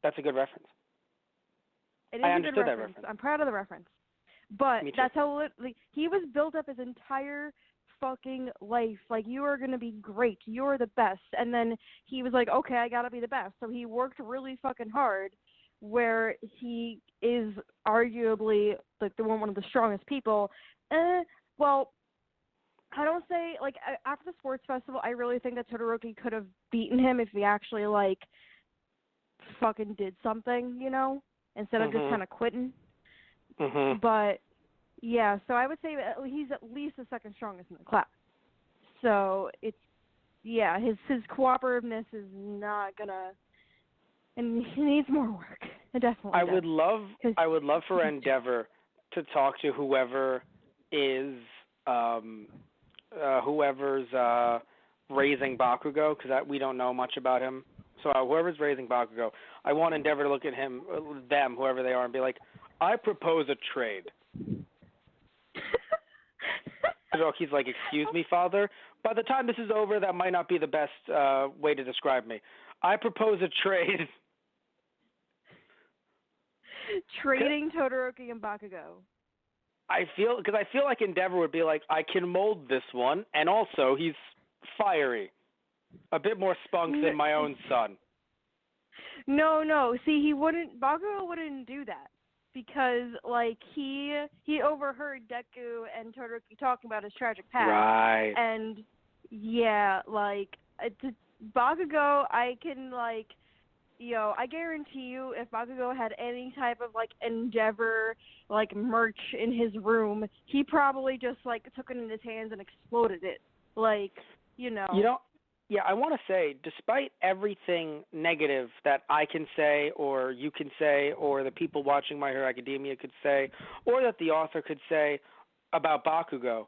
That's a good reference.
It is a good reference. I'm proud of the reference. But that's how he was built up his entire fucking life. Like, you are going to be great. You're the best. And then he was like, okay, I got to be the best. So he worked really fucking hard, where he is arguably like one of the strongest people. Well, I don't say, like, after the sports festival, I really think that Todoroki could have beaten him if he actually like fucking did something, you know, instead of just kind of quitting. But yeah, so I would say he's at least the second strongest in the class. So it's his cooperativeness is not gonna. And he needs more work. It definitely
I would love for Endeavor to talk to whoever is whoever's raising Bakugo, because we don't know much about him. So whoever's raising Bakugo, I want Endeavor to look at them, whoever they are, and be like, I propose a trade. Todoroki's like, excuse me, father? By the time this is over, that might not be the best way to describe me. I propose a trade.
Trading Todoroki and Bakugo.
Because I feel like Endeavor would be like, I can mold this one, and also he's fiery. A bit more spunk than my own son.
No. See, Bakugo wouldn't do that. Because, like, he overheard Deku and Todoroki talking about his tragic past.
Right.
And, yeah, like, Bakugo, I can, like, I guarantee you if Bakugo had any type of, like, Endeavor, like, merch in his room, he probably just, like, took it in his hands and exploded it. Like,
Yeah, I want to say, despite everything negative that I can say, or you can say, or the people watching My Hero Academia could say, or that the author could say about Bakugo,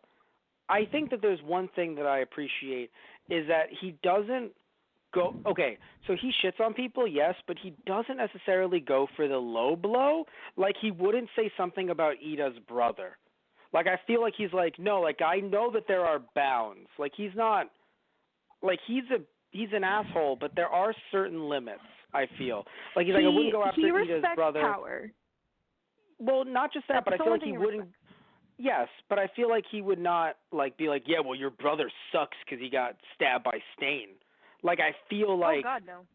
I think that there's one thing that I appreciate is that he doesn't go, okay, so he shits on people, yes, but he doesn't necessarily go for the low blow. Like, he wouldn't say something about Ida's brother. Like, I feel like he's like, no, like, I know that there are bounds. Like, he's not, like, he's an asshole, but there are certain limits, I feel. Like, he's like, I wouldn't go after Ida's brother.
He respects power.
Well, not just that, but I feel like he wouldn't. Yes, but I feel like he would not, like, be like, yeah, well, your brother sucks because he got stabbed by Stain. Like, I feel like.
Oh, God, no.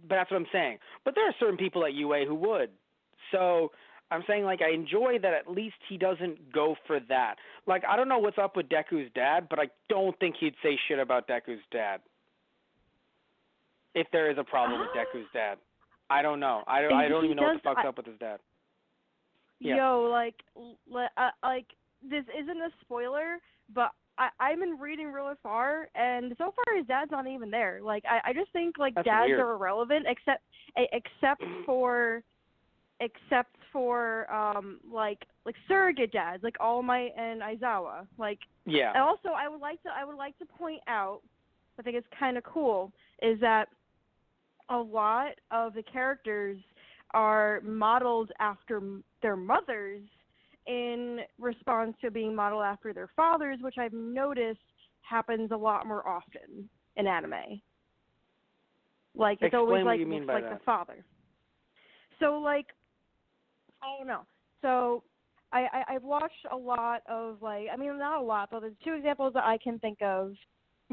But that's what I'm saying. But there are certain people at UA who would. So I'm saying, like, I enjoy that at least he doesn't go for that. Like, I don't know what's up with Deku's dad, but I don't think he'd say shit about Deku's dad. If there is a problem with Deku's dad. I don't know. I don't even know what the fuck's up with his dad. Yeah.
Yo, like, this isn't a spoiler, but I've been reading really far, and so far his dad's not even there. Like, I just think, like,
That's
dads
weird.
are irrelevant, except for like surrogate dads, like All Might and Aizawa. Like,
yeah.
And also, I would like to point out, I think it's kind of cool, is that a lot of the characters are modeled after their mothers in response to being modeled after their fathers, which I've noticed happens a lot more often in anime. Like, it's
Explain
always
what
like
you mean by
like
that.
the father. So, like, I don't know. So I've watched a lot of, like, I mean, not a lot, but there's two examples that I can think of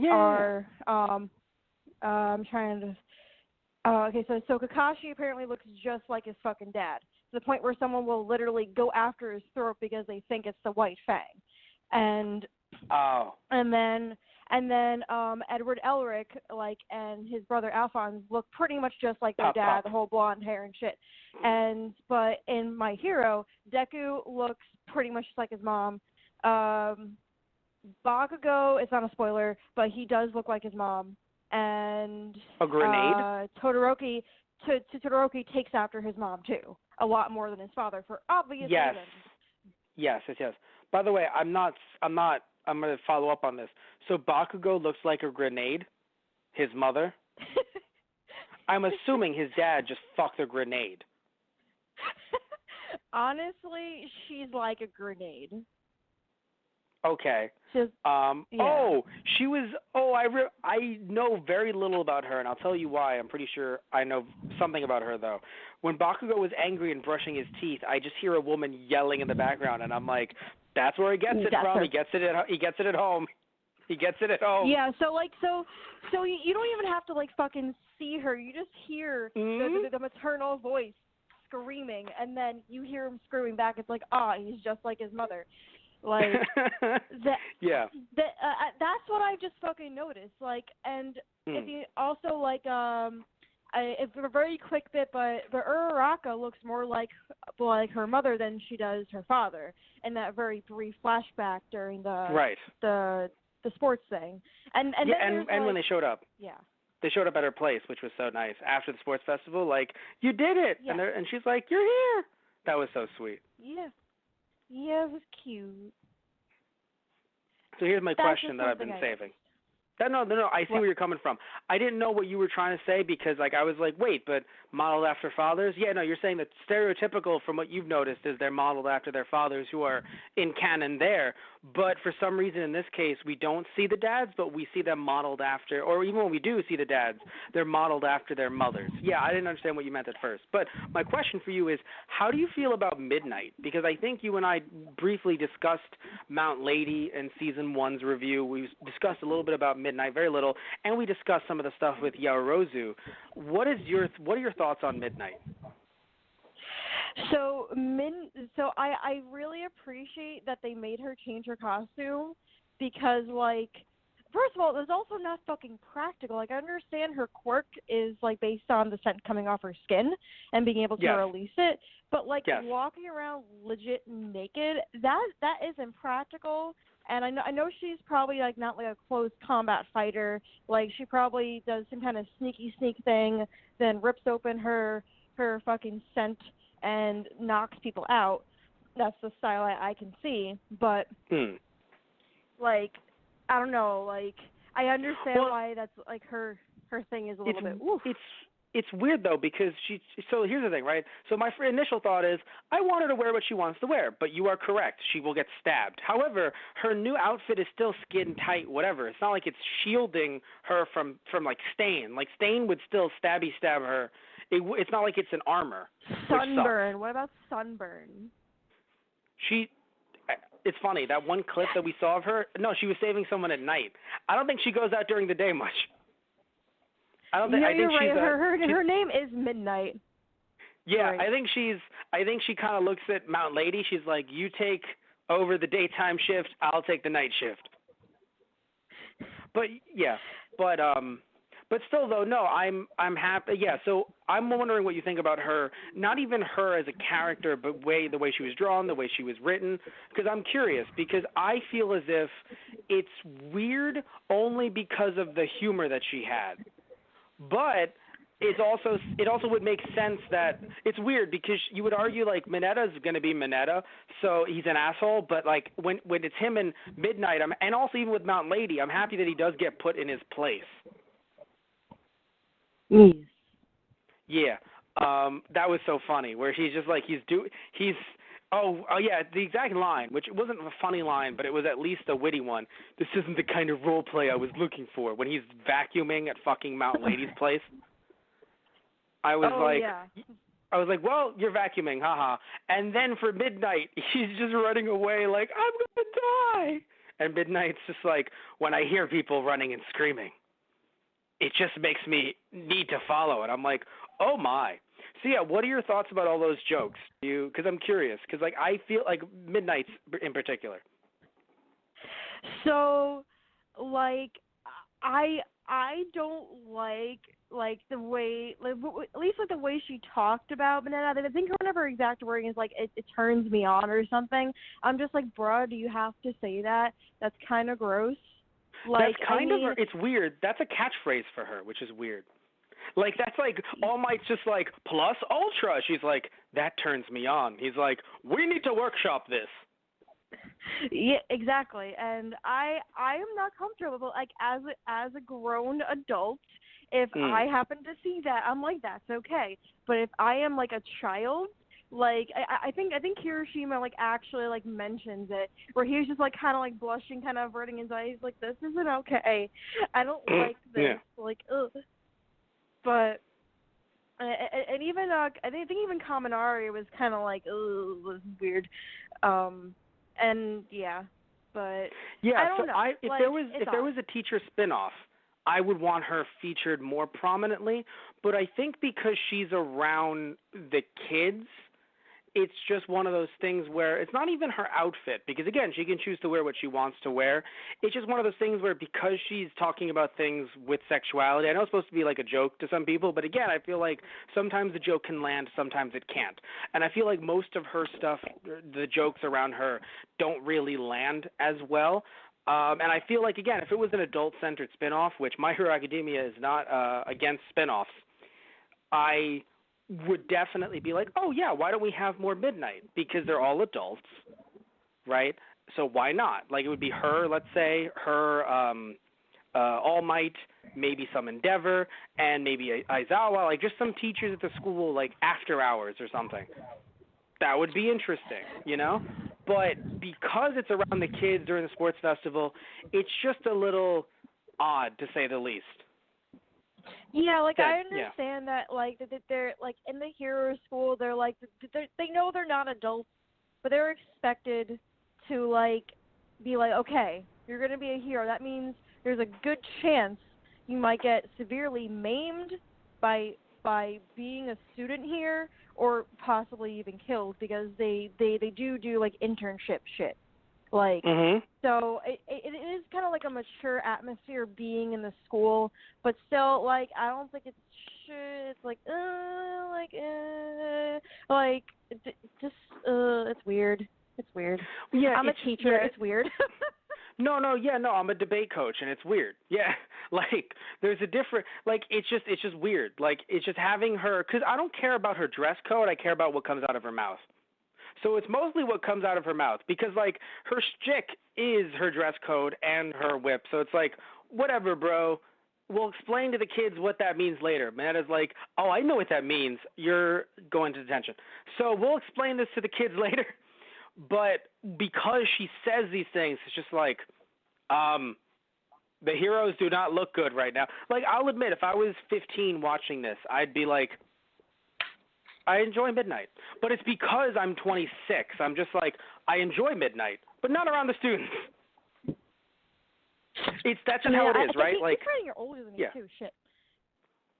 are I'm trying to. Okay, so Kakashi apparently looks just like his fucking dad, to the point where someone will literally go after his throat because they think it's the White Fang, and then Edward Elric, like, and his brother Alphonse look pretty much just like their dad, the whole blonde hair and shit. But in My Hero, Deku looks pretty much just like his mom. Bakugo, it's not a spoiler, but he does look like his mom. And
a grenade.
Todoroki takes after his mom too, a lot more than his father for obvious reasons.
Yes. By the way, I'm going to follow up on this. So Bakugo looks like a grenade, his mother. I'm assuming his dad just fucked a grenade.
Honestly, she's like a grenade.
Okay.
Yeah.
Oh, she was. Oh, I know very little about her, and I'll tell you why. I'm pretty sure I know something about her though. When Bakugo was angry and brushing his teeth, I just hear a woman yelling in the background, and I'm like, "That's where he gets it from. He gets it at home. He gets it at home."
Yeah. So you don't even have to, like, fucking see her. You just hear the maternal voice screaming, and then you hear him screaming back. It's like, he's just like his mother. Like,
yeah.
That's what I just fucking noticed. Like, and if you also, like, it's a very quick bit, but Uraraka looks more like her mother than she does her father in that very brief flashback during the sports thing. And
when they showed up.
Yeah.
They showed up at her place, which was so nice. After the sports festival, like, you did it.
Yeah.
And she's like, you're here. That was so sweet.
Yeah. Yeah, it was cute.
So here's my question that I've been saving. No. I see where you're coming from. I didn't know what you were trying to say because, like, I was like, wait, but modeled after fathers? Yeah, no, you're saying that stereotypical from what you've noticed is they're modeled after their fathers who are in canon there. But for some reason in this case, we don't see the dads, but we see them modeled after, or even when we do see the dads, they're modeled after their mothers. Yeah, I didn't understand what you meant at first. But my question for you is, how do you feel about Midnight? Because I think you and I briefly discussed Mount Lady in Season 1's review. We discussed a little bit about Midnight, very little, and we discussed some of the stuff with Yaoyorozu. What are your thoughts on Midnight?
So I really appreciate that they made her change her costume because, like, first of all, it was also not fucking practical. Like, I understand her quirk is, like, based on the scent coming off her skin and being able to release it, but, like, walking around legit naked, that isn't practical. And I know she's probably, like, not, like, a close combat fighter. Like, she probably does some kind of sneak thing, then rips open her fucking scent and knocks people out. That's the style I can see. But, like, I don't know. Like, I understand why that's, like, her thing is a little bit, oof.
It's weird, though, because so here's the thing, right? So my initial thought is, I want her to wear what she wants to wear, but you are correct. She will get stabbed. However, her new outfit is still skin tight, whatever. It's not like it's shielding her from like, Stain. Like, Stain would still stab her. It's not like it's an armor.
Sunburn. What about sunburn?
It's funny, that one clip that we saw of her, no, she was saving someone at night. I don't think she goes out during the day much. I think
you're
she's
right. Her name is Midnight.
Yeah,
right.
I think she kind of looks at Mount Lady. She's like, you take over the daytime shift, I'll take the night shift. But yeah, but still though, no, I'm happy. Yeah, so I'm wondering what you think about her. Not even her as a character, but the way she was drawn, the way she was written. Because I'm curious. Because I feel as if it's weird only because of the humor that she had. But it also would make sense that it's weird because you would argue like Minetta's going to be Minetta, so he's an asshole. But like when it's him and Midnight, and also even with Mount Lady, I'm happy that he does get put in his place.
Yes.
Yeah, that was so funny. Where he's just like oh yeah, the exact line, which wasn't a funny line, but it was at least a witty one. This isn't the kind of role play I was looking for. When he's vacuuming at fucking Mount Lady's place, I was like, well, you're vacuuming, haha. And then for Midnight, he's just running away like, I'm gonna die. And Midnight's just like, when I hear people running and screaming, it just makes me need to follow it. I'm like, oh my. So yeah, what are your thoughts about all those jokes? Because I'm curious. Because like I feel like Midnight's in particular.
So, like, I don't like the way, like, at least like the way she talked about Minetta. I think one of her exact wording is like it turns me on or something. I'm just like, bruh, do you have to say that? That's kind of gross. Like,
that's kind of it's weird. That's a catchphrase for her, which is weird. Like, that's like, All Might's just like, plus ultra. She's like, that turns me on. He's like, we need to workshop this.
Yeah, exactly. And I am not comfortable, but like as a grown adult, if I happen to see that, I'm like, that's okay. But if I am like a child, like I think Kirishima like actually like mentions it, where he was just like kind of like blushing, kind of averting his eyes, like, this isn't okay. I don't like this.
Yeah.
Like, ugh. But and even I think even Kaminari was kind of like, ugh, was weird. And yeah, but
yeah,
I don't know.
If
like,
there was a teacher spinoff, I would want her featured more prominently. But I think because she's around the kids, it's just one of those things where it's not even her outfit, because again, she can choose to wear what she wants to wear. It's just one of those things where because she's talking about things with sexuality, I know it's supposed to be like a joke to some people, but again, I feel like sometimes the joke can land, sometimes it can't. And I feel like most of her stuff, the jokes around her, don't really land as well. And I feel like, again, if it was an adult-centered spinoff, which My Hero Academia is not against spinoffs, I would definitely be like, oh yeah, why don't we have more Midnight? Because they're all adults, right? So why not? Like, it would be her, let's say, her All Might, maybe some Endeavor, and maybe Aizawa, like just some teachers at the school, like after hours or something. That would be interesting, you know? But because it's around the kids during the sports festival, it's just a little odd, to say the least.
Yeah, like I understand that, like that they're like in the hero school. They're like they know they're not adults, but they're expected to like be like, okay, you're gonna be a hero. That means there's a good chance you might get severely maimed by being a student here, or possibly even killed, because they do like internship shit. Like, so it is kind of like a mature atmosphere being in the school, but still, like, I don't think it's like, it's weird. It's weird.
Yeah,
I'm a teacher. It's weird.
No, I'm a debate coach, and it's weird. Yeah, like, there's a different, like, it's just weird. Like, it's just having her, because I don't care about her dress code, I care about what comes out of her mouth. So it's mostly what comes out of her mouth, because, like, her shtick is her dress code and her whip. So it's like, whatever, bro. We'll explain to the kids what that means later. Manetta's like, oh, I know what that means. You're going to detention. So we'll explain this to the kids later. But because she says these things, it's just like, the heroes do not look good right now. Like, I'll admit, if I was 15 watching this, I'd be like, I enjoy Midnight. But it's because I'm 26. I'm just like, I enjoy Midnight, but not around the students. That's just how it is, right?
Like, you're older than me too. Shit.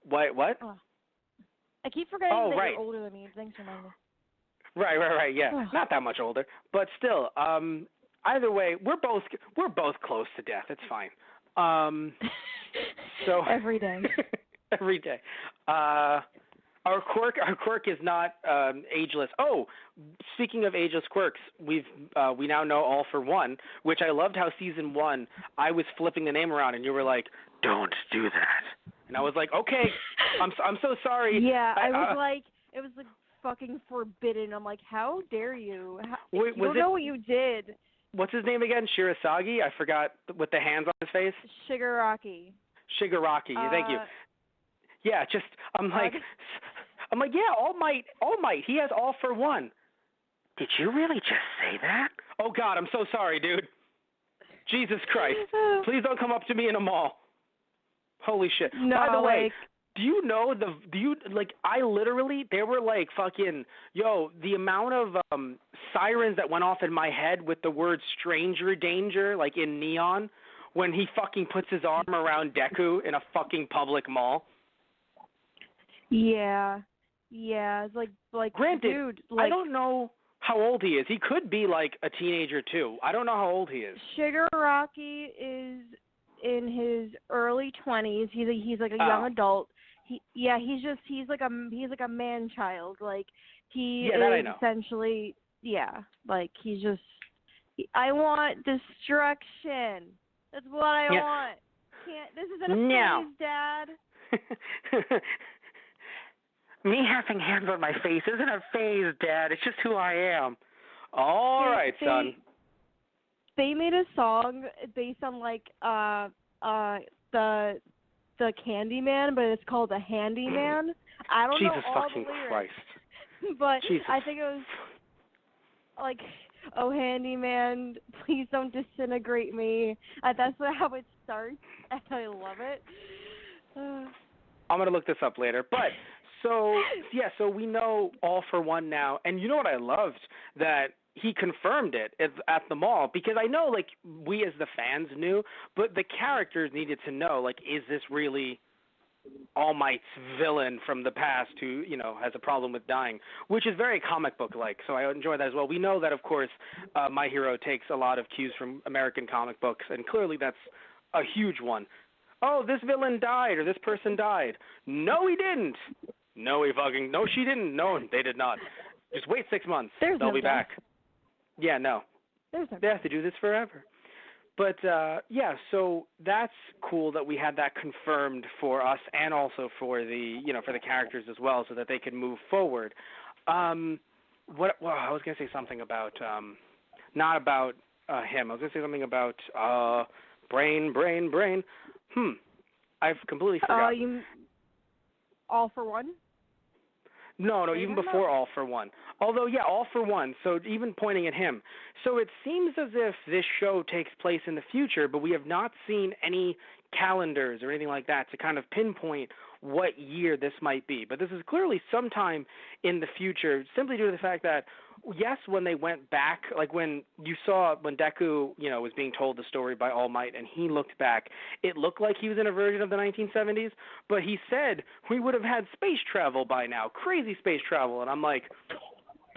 What?
Oh. I keep forgetting that you're older than me. Thanks for reminding me.
Right. Yeah, not that much older, but still. Either way, we're both close to death. It's fine. So
every day.
Every day. Our quirk is not ageless. Oh, speaking of ageless quirks, we now know All for One, which I loved how season 1 I was flipping the name around and you were like, "Don't do that," and I was like, "Okay, I'm so sorry."
Yeah, I was like, it was like fucking forbidden. I'm like, how dare you? You don't know what you did.
What's his name again? Shirasagi? I forgot, with the hands on his face.
Shigaraki.
Thank you. Yeah, I'm like, yeah, All Might. He has All for One. Did you really just say that? Oh God, I'm so sorry, dude. Jesus Christ! Please don't come up to me in a mall. Holy shit!
No,
by the way, do you know I literally, there were like fucking, the amount of sirens that went off in my head with the word stranger danger, like in neon, when he fucking puts his arm around Deku in a fucking public mall.
Yeah, it's like
granted,
dude,
I don't know how old he is. He could be like a teenager too. I don't know how old he is.
Shigaraki is in his early 20s. He's like a young adult. He's like a man child. Like he is essentially like he's just I want destruction. That's what I want. This isn't a phase, Dad.
Me having hands on my face isn't a phase, Dad. It's just who I am. All right, son.
They made a song based on like the Candyman, but it's called the Handyman. I don't know all the lyrics. Jesus fucking Christ. But Jesus. I think it was like, "Oh Handyman, please don't disintegrate me." That's how it starts, and I love it.
I'm gonna look this up later, but. So we know All for One now, and you know what I loved? That he confirmed it at the mall, because I know, like, we as the fans knew, but the characters needed to know, like, is this really All Might's villain from the past who, has a problem with dying, which is very comic book-like, so I enjoy that as well. We know that, of course, My Hero takes a lot of cues from American comic books, and clearly that's a huge one. Oh, this villain died, or this person died. No, he didn't. No, she didn't. No, they did not. Just wait 6 months. They'll be back. Yeah, no. They have to do this forever. But, so that's cool that we had that confirmed for us and also for the, for the characters as well, so that they can move forward. I was going to say something about, not about him. I was going to say something about brain. I've completely forgotten.
All for One?
No, even before All for One. Although, yeah, All for One, so even pointing at him. So it seems as if this show takes place in the future, but we have not seen any calendars or anything like that to kind of pinpoint what year this might be. But this is clearly sometime in the future, simply due to the fact that, yes, when they went back, like when you saw when Deku, was being told the story by All Might and he looked back, it looked like he was in a version of the 1970s, but he said we would have had space travel by now, crazy space travel. And I'm like,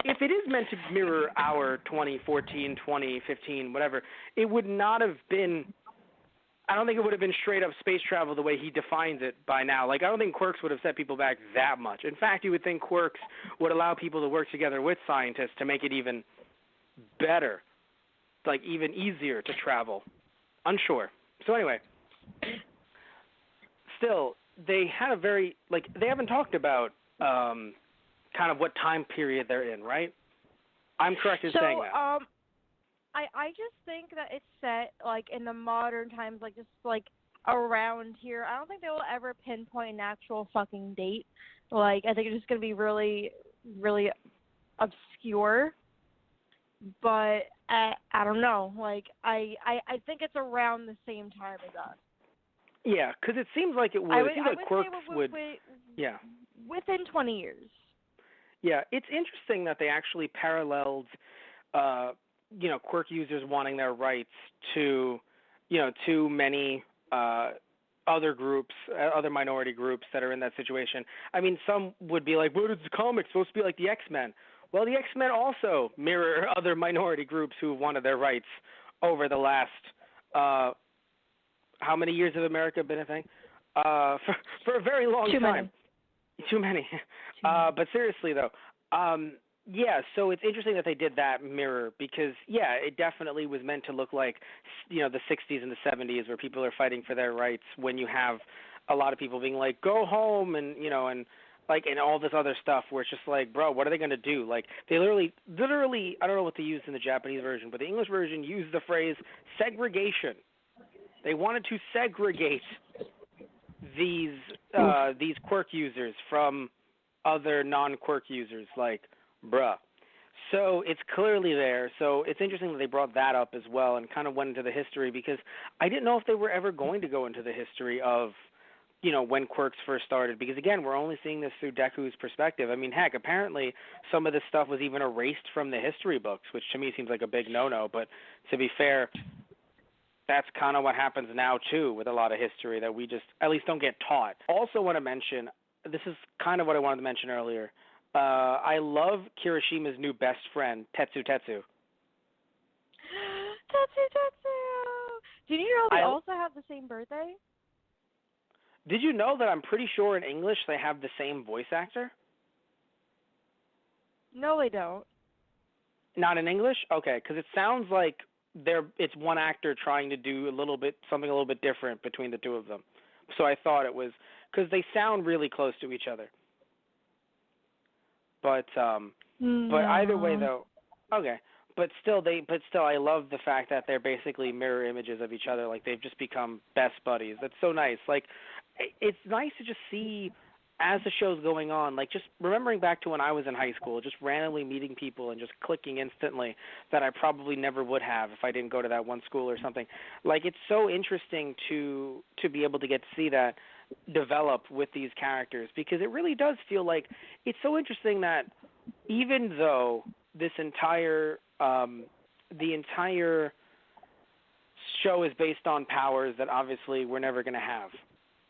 if it is meant to mirror our 2014, 2015, whatever, it would not have been, I don't think it would have been straight up space travel the way he defines it by now. Like, I don't think quirks would have set people back that much. In fact, you would think quirks would allow people to work together with scientists to make it even better, like even easier to travel. Unsure. So anyway, still, they had a very, they haven't talked about kind of what time period they're in, right? I'm correct in saying that.
I just think that it's set in the modern times, just around here. I don't think they will ever pinpoint an actual fucking date. I think it's just gonna be really, really obscure. But I don't know. I think it's around the same time as us.
Yeah, because it seems like it would.
I would
quirks
say
would. Yeah.
Within 20 years.
Yeah, it's interesting that they actually paralleled, quirk users wanting their rights to, to many other groups, other minority groups that are in that situation. I mean, some would be like, what is the comic supposed to be like the X-Men? Well, the X-Men also mirror other minority groups who wanted their rights over the last, how many years have America been a thing? For a very long time. Too many. But seriously, though, yeah, so it's interesting that they did that mirror because, yeah, it definitely was meant to look like, the 60s and the 70s where people are fighting for their rights when you have a lot of people being like, go home and, and all this other stuff where it's just like, bro, what are they going to do? Like, they literally, I don't know what they used in the Japanese version, but the English version used the phrase segregation. They wanted to segregate these quirk users from other non-quirk users, bruh. So it's clearly there. So it's interesting that they brought that up as well and kind of went into the history because I didn't know if they were ever going to go into the history of, when quirks first started because, again, we're only seeing this through Deku's perspective. I mean, heck, apparently some of this stuff was even erased from the history books, which to me seems like a big no-no. But to be fair, that's kind of what happens now, too, with a lot of history that we just at least don't get taught. Also want to mention, this is kind of what I wanted to mention earlier, I love Kirishima's new best friend, Tetsu Tetsu.
Tetsu Tetsu! Did you know they also have the same birthday?
Did you know that I'm pretty sure in English they have the same voice actor?
No, they don't.
Not in English? Okay, because it sounds like it's one actor trying to do something a little bit different between the two of them. So I thought it was because they sound really close to each other. But but either way though, okay. But still, I love the fact that they're basically mirror images of each other. Like they've just become best buddies. That's so nice. Like it's nice to just see as the show's going on, like just remembering back to when I was in high school, just randomly meeting people and just clicking instantly that I probably never would have if I didn't go to that one school or something. Like it's so interesting to be able to get to see that develop with these characters because it really does feel like it's so interesting that even though this entire the entire show is based on powers that obviously we're never going to have,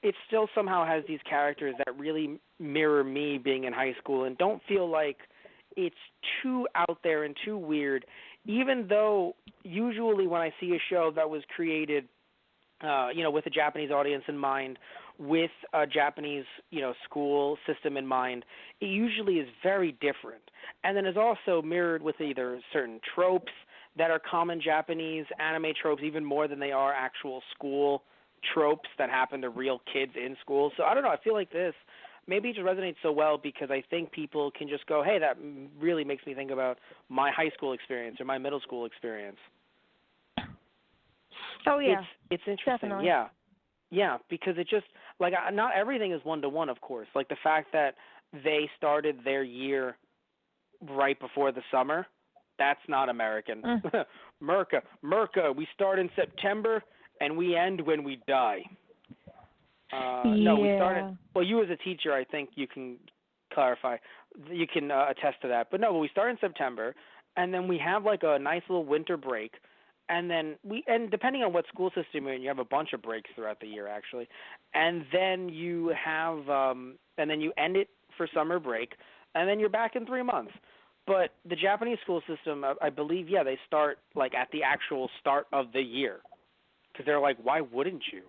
it still somehow has these characters that really mirror me being in high school and don't feel like it's too out there and too weird, even though usually when I see a show that was created, with a Japanese audience in mind, with a Japanese, school system in mind, it usually is very different. And then is also mirrored with either certain tropes that are common Japanese anime tropes, even more than they are actual school tropes that happen to real kids in school. So I don't know, I feel like this maybe it just resonates so well because I think people can just go, hey, that really makes me think about my high school experience or my middle school experience.
Oh yeah,
it's interesting.
Definitely.
Yeah, Yeah, because it just like not everything is 1-to-1, of course. Like the fact that they started their year right before the summer, that's not American.
Mm.
Merca, we start in September and we end when we die.
Yeah.
No, we started. Well, you as a teacher, I think you can clarify. You can attest to that. But no, we start in September, and then we have like a nice little winter break, and then depending on what school system you're in, you have a bunch of breaks throughout the year actually, and then you have and then you end it for summer break, and then you're back in 3 months. But the Japanese school system, I believe, yeah, they start like at the actual start of the year, because they're like, why wouldn't you?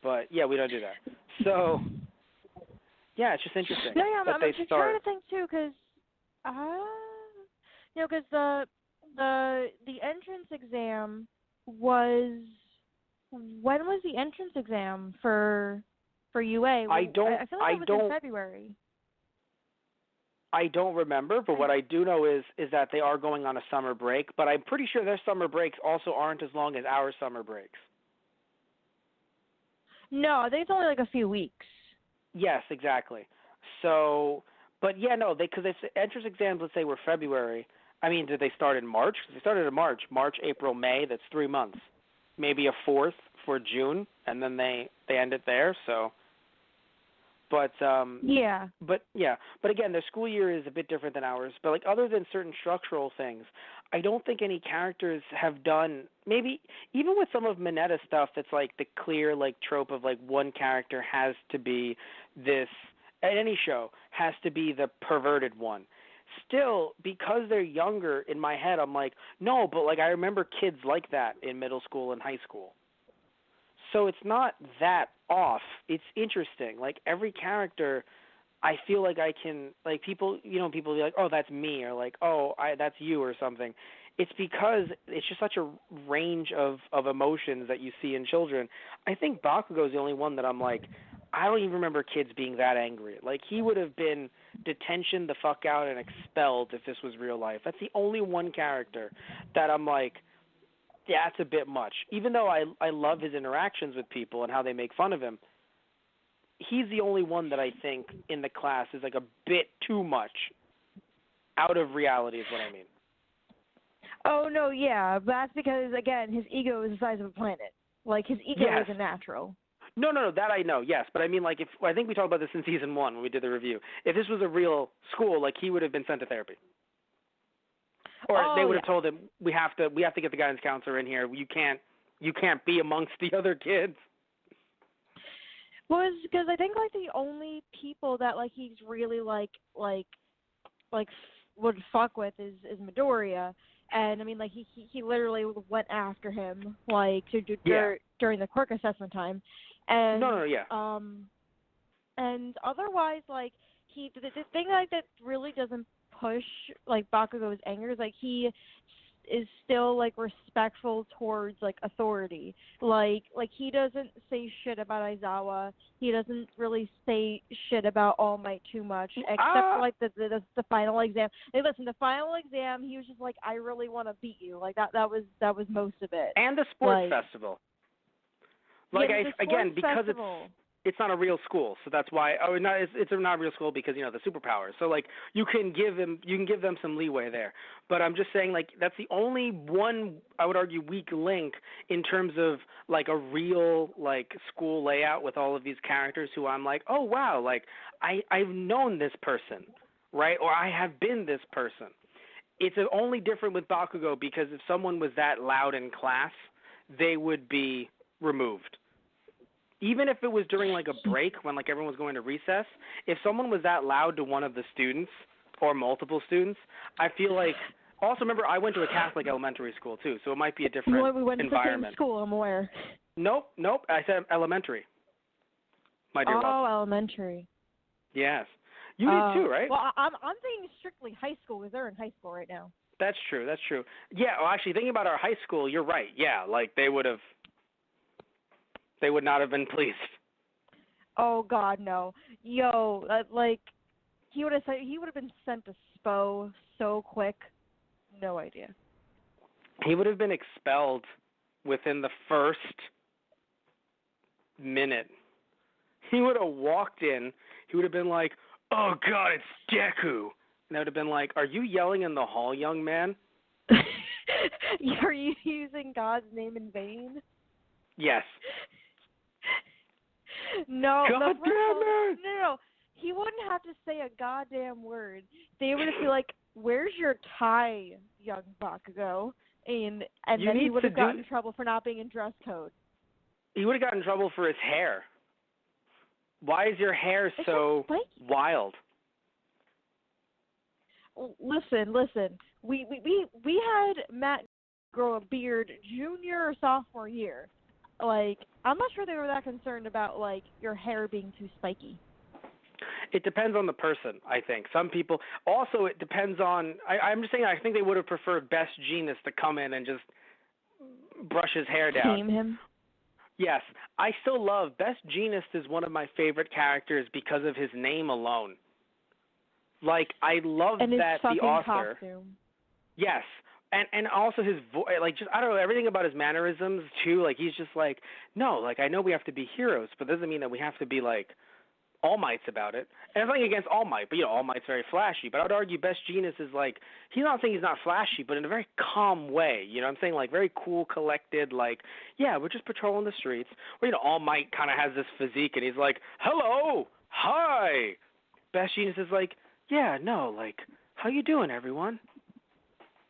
But yeah, we don't do that. So yeah, it's just interesting.
No, yeah,
that
I'm
they
just
start.
trying to think too, because because the entrance exam was, when was the entrance exam for UA?
I don't.
I feel like it was in February.
I don't remember, but what I do know is that they are going on a summer break. But I'm pretty sure their summer breaks also aren't as long as our summer breaks.
No, I think it's only like a few weeks.
Yes, exactly. So, but yeah, no, because entrance exams, let's say, were February. I mean, did they start in March? They started in March, April, May. That's 3 months. Maybe a fourth for June, and then they end it there. So, but
yeah.
But yeah, but again, their school year is a bit different than ours. But like other than certain structural things, I don't think any characters have done, maybe even with some of Minetta's stuff that's like the clear like trope of like one character has to be this, at any show, has to be the perverted one. Still, because they're younger, in my head I'm like, no, but like I remember kids like that in middle school and high school. So it's not that off. It's interesting. Like every character, I feel like I can, like people, people be like, oh, that's me, or like, oh, that's you, or something. It's because it's just such a range of emotions that you see in children. I think Bakugo is the only one that I'm like, I don't even remember kids being that angry. Like he would have been detentioned the fuck out and expelled if this was real life. That's the only one character that I'm like, yeah, it's a bit much. Even though I love his interactions with people and how they make fun of him, he's the only one that I think in the class is like a bit too much out of reality is what I mean.
Oh, no, yeah. But that's because, again, his ego is the size of a planet. Like, his ego isn't natural.
No, that I know, yes. But I mean, like, I think we talked about this in season 1 when we did the review. If this was a real school, like, he would have been sent to therapy. Or they would have told him, we have to get the guidance counselor in here. You can't be amongst the other kids.
Well, it's because I think like the only people that like he's really like would fuck with is Midoriya, and I mean like he literally went after him like during the quirk assessment time, and and otherwise like the thing like that really doesn't push like Bakugo's anger is like he is still like respectful towards like authority. Like he doesn't say shit about Aizawa. He doesn't really say shit about All Might too much, except for like the final exam. Hey, listen, the final exam, he was just like, I really want to beat you. Like that was most of it.
And the sports festival. Like because
festival.
It's not a real school, so that's why. Oh, no, it's not a real school because the superpowers. So like you can give them some leeway there. But I'm just saying like that's the only one I would argue weak link in terms of like a real like school layout with all of these characters who I'm like, oh wow, like I've known this person, right? Or I have been this person. It's only different with Bakugo because if someone was that loud in class, they would be removed. Even if it was during like a break when like everyone was going to recess, if someone was that loud to one of the students or multiple students, I feel like. Also, remember I went to a Catholic elementary school too, so it might be a different
we went
environment.
To the same school, I'm aware.
Nope. I said elementary. My dear Watson.
Elementary.
Yes, you did too, right?
Well, I'm thinking strictly high school because they're in high school right now.
That's true. Yeah. Well, actually, thinking about our high school, you're right. Yeah, like they would not have been pleased.
Oh God, no! Yo, like he would have been sent to SPO so quick. No idea.
He would have been expelled within the first minute. He would have walked in. He would have been like, "Oh God, it's Deku," and I would have been like, "Are you yelling in the hall, young man?"
Are you using God's name in vain?
Yes.
No.
God damn it!
No. He wouldn't have to say a goddamn word. They would just be like, "Where's your tie, young Bakugo?" And then he would have gotten in trouble for not being in dress code.
He would have gotten in trouble for his hair. Why is your hair so wild?
Listen. We had Matt grow a beard junior or sophomore year. Like, I'm not sure they were that concerned about like your hair being too spiky.
It depends on the person, I think. Some people also it depends on. I'm just saying. I think they would have preferred Best Jeanist to come in and just brush his hair down.
Tame him.
Yes, I still love Best Jeanist is one of my favorite characters because of his name alone. Like I love
and his
that the author.
Costume.
Yes, and also his voice, like just I don't know everything about his mannerisms too. Like he's just like no, like I know we have to be heroes, but doesn't mean that we have to be like All Might's about it. And nothing against All Might, but All Might's very flashy. But I would argue Best Jeanist is like he's not saying he's not flashy, but in a very calm way. You know what I'm saying? Like very cool, collected, like, yeah, we're just patrolling the streets. Or All Might kinda has this physique and he's like, hello, hi. Best Jeanist is like, yeah, no, like, how you doing, everyone?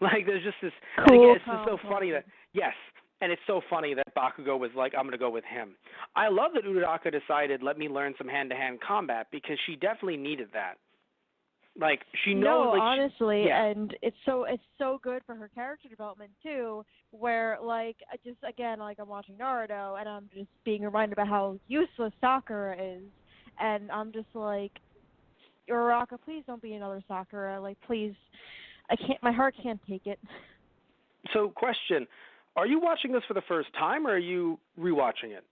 Like there's just this
cool,
it's just so funny that yes. And it's so funny that Bakugo was like, I'm going to go with him. I love that Uraraka decided, let me learn some hand-to-hand combat, because she definitely needed that. Like, she knows...
No, honestly, and it's so good for her character development, too, where, like, just, again, like, I'm watching Naruto, and I'm just being reminded about how useless Sakura is, and I'm just like, Uraraka, please don't be another Sakura. Like, please, my heart can't take it.
So, question... Are you watching this for the first time, or are you rewatching it?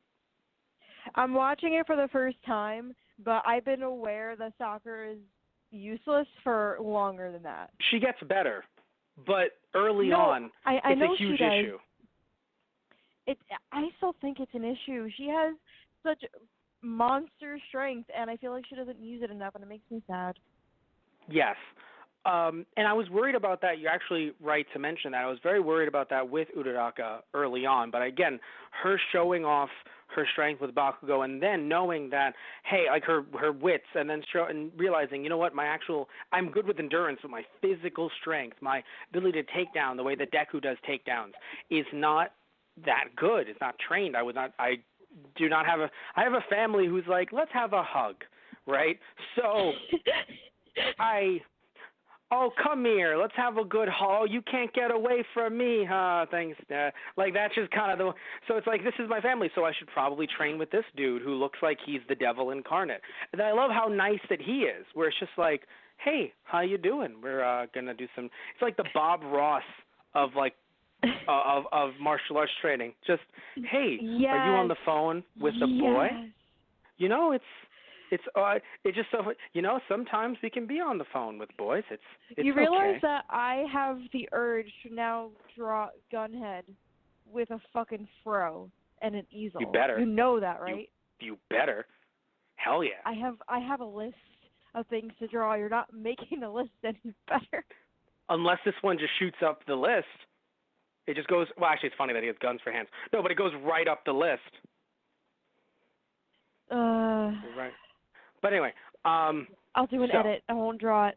I'm watching it for the first time, but I've been aware that Sakura is useless for longer than that.
She gets better, but early on,
I
it's
know
a huge
she does.
issue.
I still think it's an issue. She has such monster strength, and I feel like she doesn't use it enough, and it makes me sad.
Yes. And I was worried about that. You're actually right to mention that. I was very worried about that with Uraraka early on. But again, her showing off her strength with Bakugo and then knowing that, hey, like her wits and then and realizing, you know what, I'm good with endurance, but my physical strength, my ability to take down the way that Deku does takedowns is not that good. It's not trained. I have a family who's like, let's have a hug, right? So oh, come here. Let's have a good haul. You can't get away from me, huh? Thanks. Like, that's just kind of so it's like, this is my family, so I should probably train with this dude who looks like he's the devil incarnate. And I love how nice that he is, where it's just like, hey, how you doing? We're going to do some, it's like the Bob Ross of, like, of martial arts training. Just, hey,
yes.
Are you on the phone with the boy? You know, it's just so, you know, sometimes we can be on the phone with boys. It's
You realize
okay.
that I have the urge to now draw Gunhead with a fucking fro and an easel.
You better.
You know that, right?
You better. Hell yeah.
I have a list of things to draw. You're not making the list any better.
Unless this one just shoots up the list. It just goes, well, actually, it's funny that he has guns for hands. No, but it goes right up the list. Right. But anyway,
I'll do an edit. I won't draw it.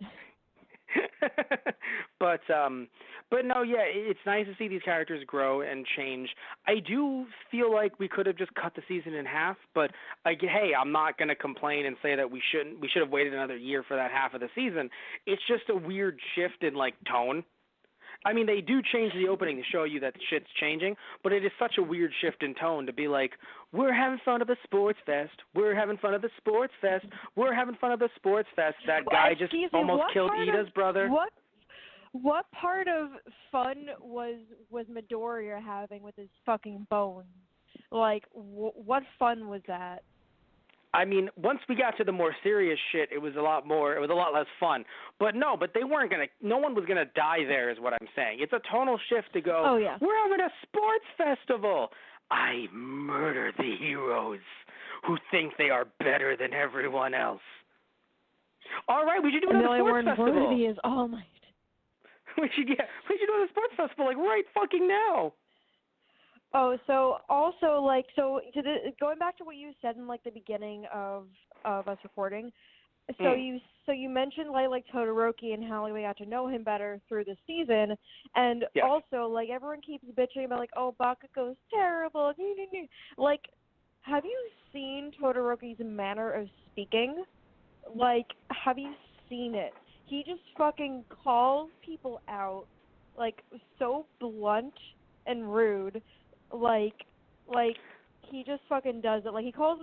But no, yeah, it's nice to see these characters grow and change. I do feel like we could have just cut the season in half, but hey, I'm not going to complain and say that we should have waited another year for that half of the season. It's just a weird shift in like tone. I mean, they do change the opening to show you that shit's changing, but it is such a weird shift in tone to be like, we're having fun of the sports fest. We're having fun of the sports fest. We're having fun of the sports fest. That guy just almost killed Ida's brother.
What part of fun was Midoriya having with his fucking bones? Like, what fun was that?
I mean, once we got to the more serious shit, it was a lot less fun. But no one was gonna die there is what I'm saying. It's a tonal shift to go,
oh, yeah.
We're having a sports festival. I murder the heroes who think they are better than everyone else. All right, we should do another sports festival.
Worthy is All Might.
we should do a sports festival like right fucking now.
Oh, so also going back to what you said in like the beginning of us recording. So you mentioned like Todoroki and how we got to know him better through the season, and also like everyone keeps bitching about like, oh, Bakugo's terrible. Like, have you seen Todoroki's manner of speaking? Like, have you seen it? He just fucking calls people out, like, so blunt and rude. Like he just fucking does it. Like he calls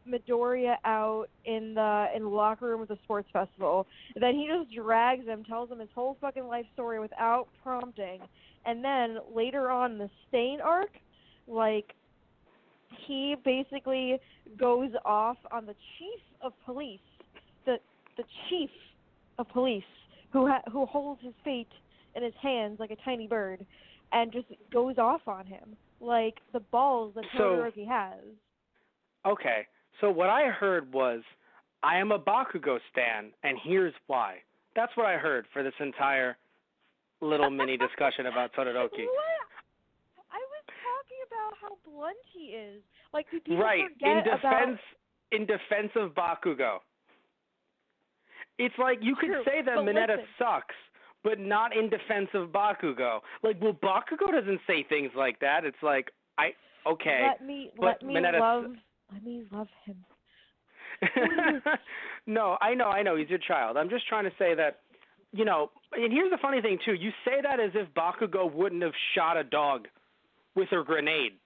Midoriya out in the locker room of the sports festival. Then he just drags him, tells him his whole fucking life story without prompting. And then later on in the Stain arc, like he basically goes off on the chief of police, the chief of police who holds his fate in his hands like a tiny bird, and just goes off on him. Like, the balls that Todoroki has.
Okay, so what I heard was, I am a Bakugo stan, and here's why. That's what I heard for this entire little mini discussion about Todoroki.
What? I was talking about how blunt he is. Like, people
forget
about...
in defense of Bakugo. It's like, you could say that Mineta sucks, but not in defense of Bakugo. Like, well, Bakugo doesn't say things like that. It's like, okay.
Let me love him.
No, I know. He's your child. I'm just trying to say that, and here's the funny thing, too. You say that as if Bakugo wouldn't have shot a dog with a grenade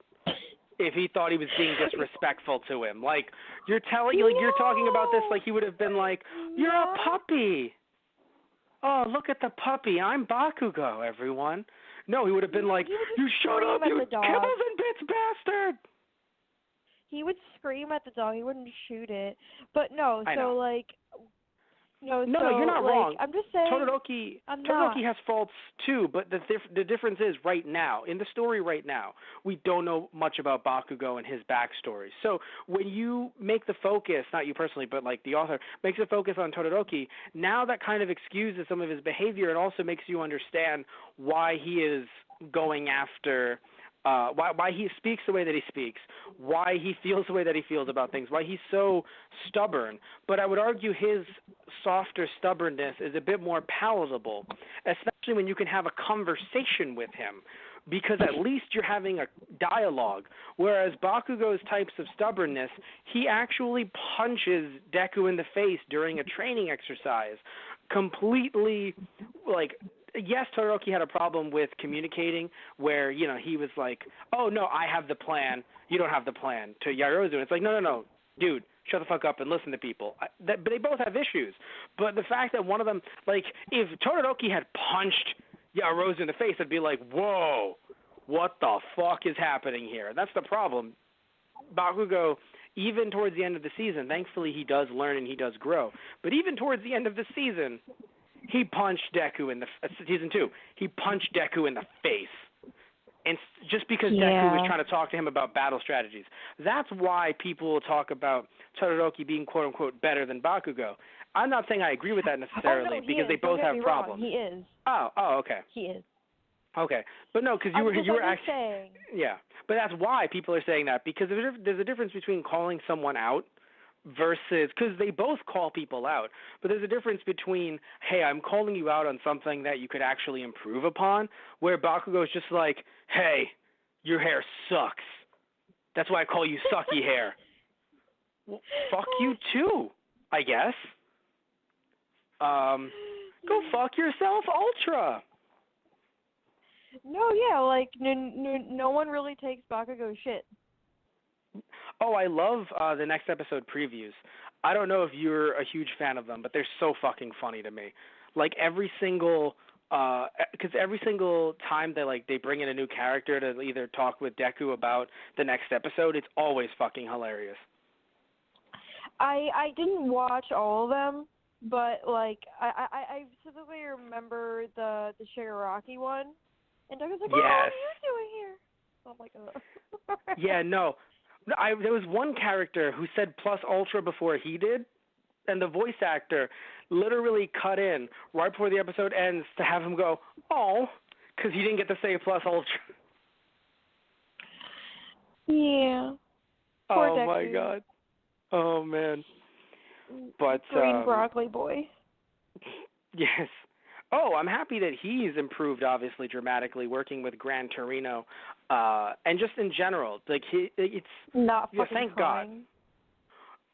if he thought he was being disrespectful to him. Like, you're talking about this like he would have been like, you're a puppy. Oh, look at the puppy. I'm Bakugo, everyone. No, he would have been like, you shut up, you kibbles and bits bastard.
He would scream at the dog. He wouldn't shoot it. But no,
No, you're not wrong.
I'm just saying.
Todoroki has faults too, but the difference is right now, in the story right now, we don't know much about Bakugo and his backstory. So when you make the focus, not you personally, but like the author, makes a focus on Todoroki, now that kind of excuses some of his behavior and also makes you understand why he is going after why he speaks the way that he speaks, why he feels the way that he feels about things, why he's so stubborn. But I would argue his softer stubbornness is a bit more palatable, especially when you can have a conversation with him, because at least you're having a dialogue. Whereas Bakugo's types of stubbornness, he actually punches Deku in the face during a training exercise, completely like... Yes, Todoroki had a problem with communicating where, he was like, oh, no, I have the plan. You don't have the plan to Yaoyorozu. And it's like, no, dude, shut the fuck up and listen to people. But they both have issues. But the fact that one of them, like, if Todoroki had punched Yaoyorozu in the face, I'd be like, whoa, what the fuck is happening here? That's the problem. Bakugo, even towards the end of the season, thankfully he does learn and he does grow. But even towards the end of the season... he punched Deku in season 2. He punched Deku in the face, and just because Deku was trying to talk to him about battle strategies. That's why people will talk about Todoroki being quote unquote better than Bakugo. I'm not saying I agree with that necessarily because they both have problems.
He is.
Oh, okay.
He is.
Okay, but no, because you were actually saying. Yeah, but that's why people are saying that, because there's a difference between calling someone out versus, because they both call people out, but there's a difference between, hey, I'm calling you out on something that you could actually improve upon, where Bakugo is just like, hey, your hair sucks. That's why I call you sucky hair. Well, fuck you too, I guess. Go fuck yourself, Ultra.
No, yeah, like, no one really takes Bakugo's shit.
Oh, I love the next episode previews. I don't know if you're a huge fan of them, but they're so fucking funny to me. Like every single time they bring in a new character to either talk with Deku about the next episode, it's always fucking hilarious.
I didn't watch all of them, but like I specifically remember the Shigaraki one, and Deku's like,
yes.
"Oh, what are you doing here?" I'm like, ugh.
Yeah, no. There was one character who said plus ultra before he did, and the voice actor literally cut in right before the episode ends to have him go, oh, because he didn't get to say plus ultra.
Yeah. Poor
Oh,
Deku.
my God. Oh, man. But
Green broccoli boy.
yes. Oh, I'm happy that he's improved, obviously, dramatically, working with Gran Torino, and just in general. Like it's
not fucking
thank
crying.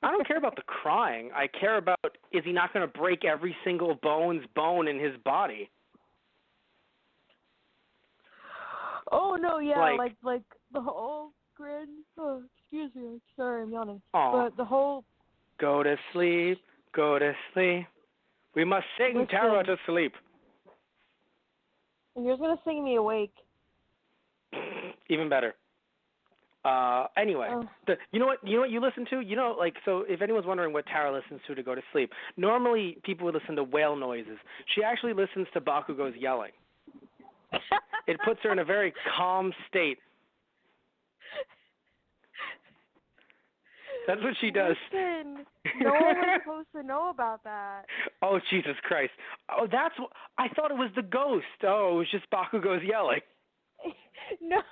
God. I don't care about the crying. I care about is he not going to break every single bone in his body?
Oh no, yeah,
like
the whole Gran. Oh, excuse me, sorry, I'm yawning.
Aw.
But the whole.
Go to sleep. Go to sleep. We must sing Tara to sleep.
And you're gonna sing me awake.
Even better. Anyway, you know what you listen to? You know, like, so if anyone's wondering what Tara listens to go to sleep, normally people would listen to whale noises. She actually listens to Bakugo's yelling. It puts her in a very calm state. That's what she does.
Listen, no one was supposed to know about that.
Oh, Jesus Christ. Oh, that's what I thought it was the ghost. Oh, it was just Bakugo's yelling.
No.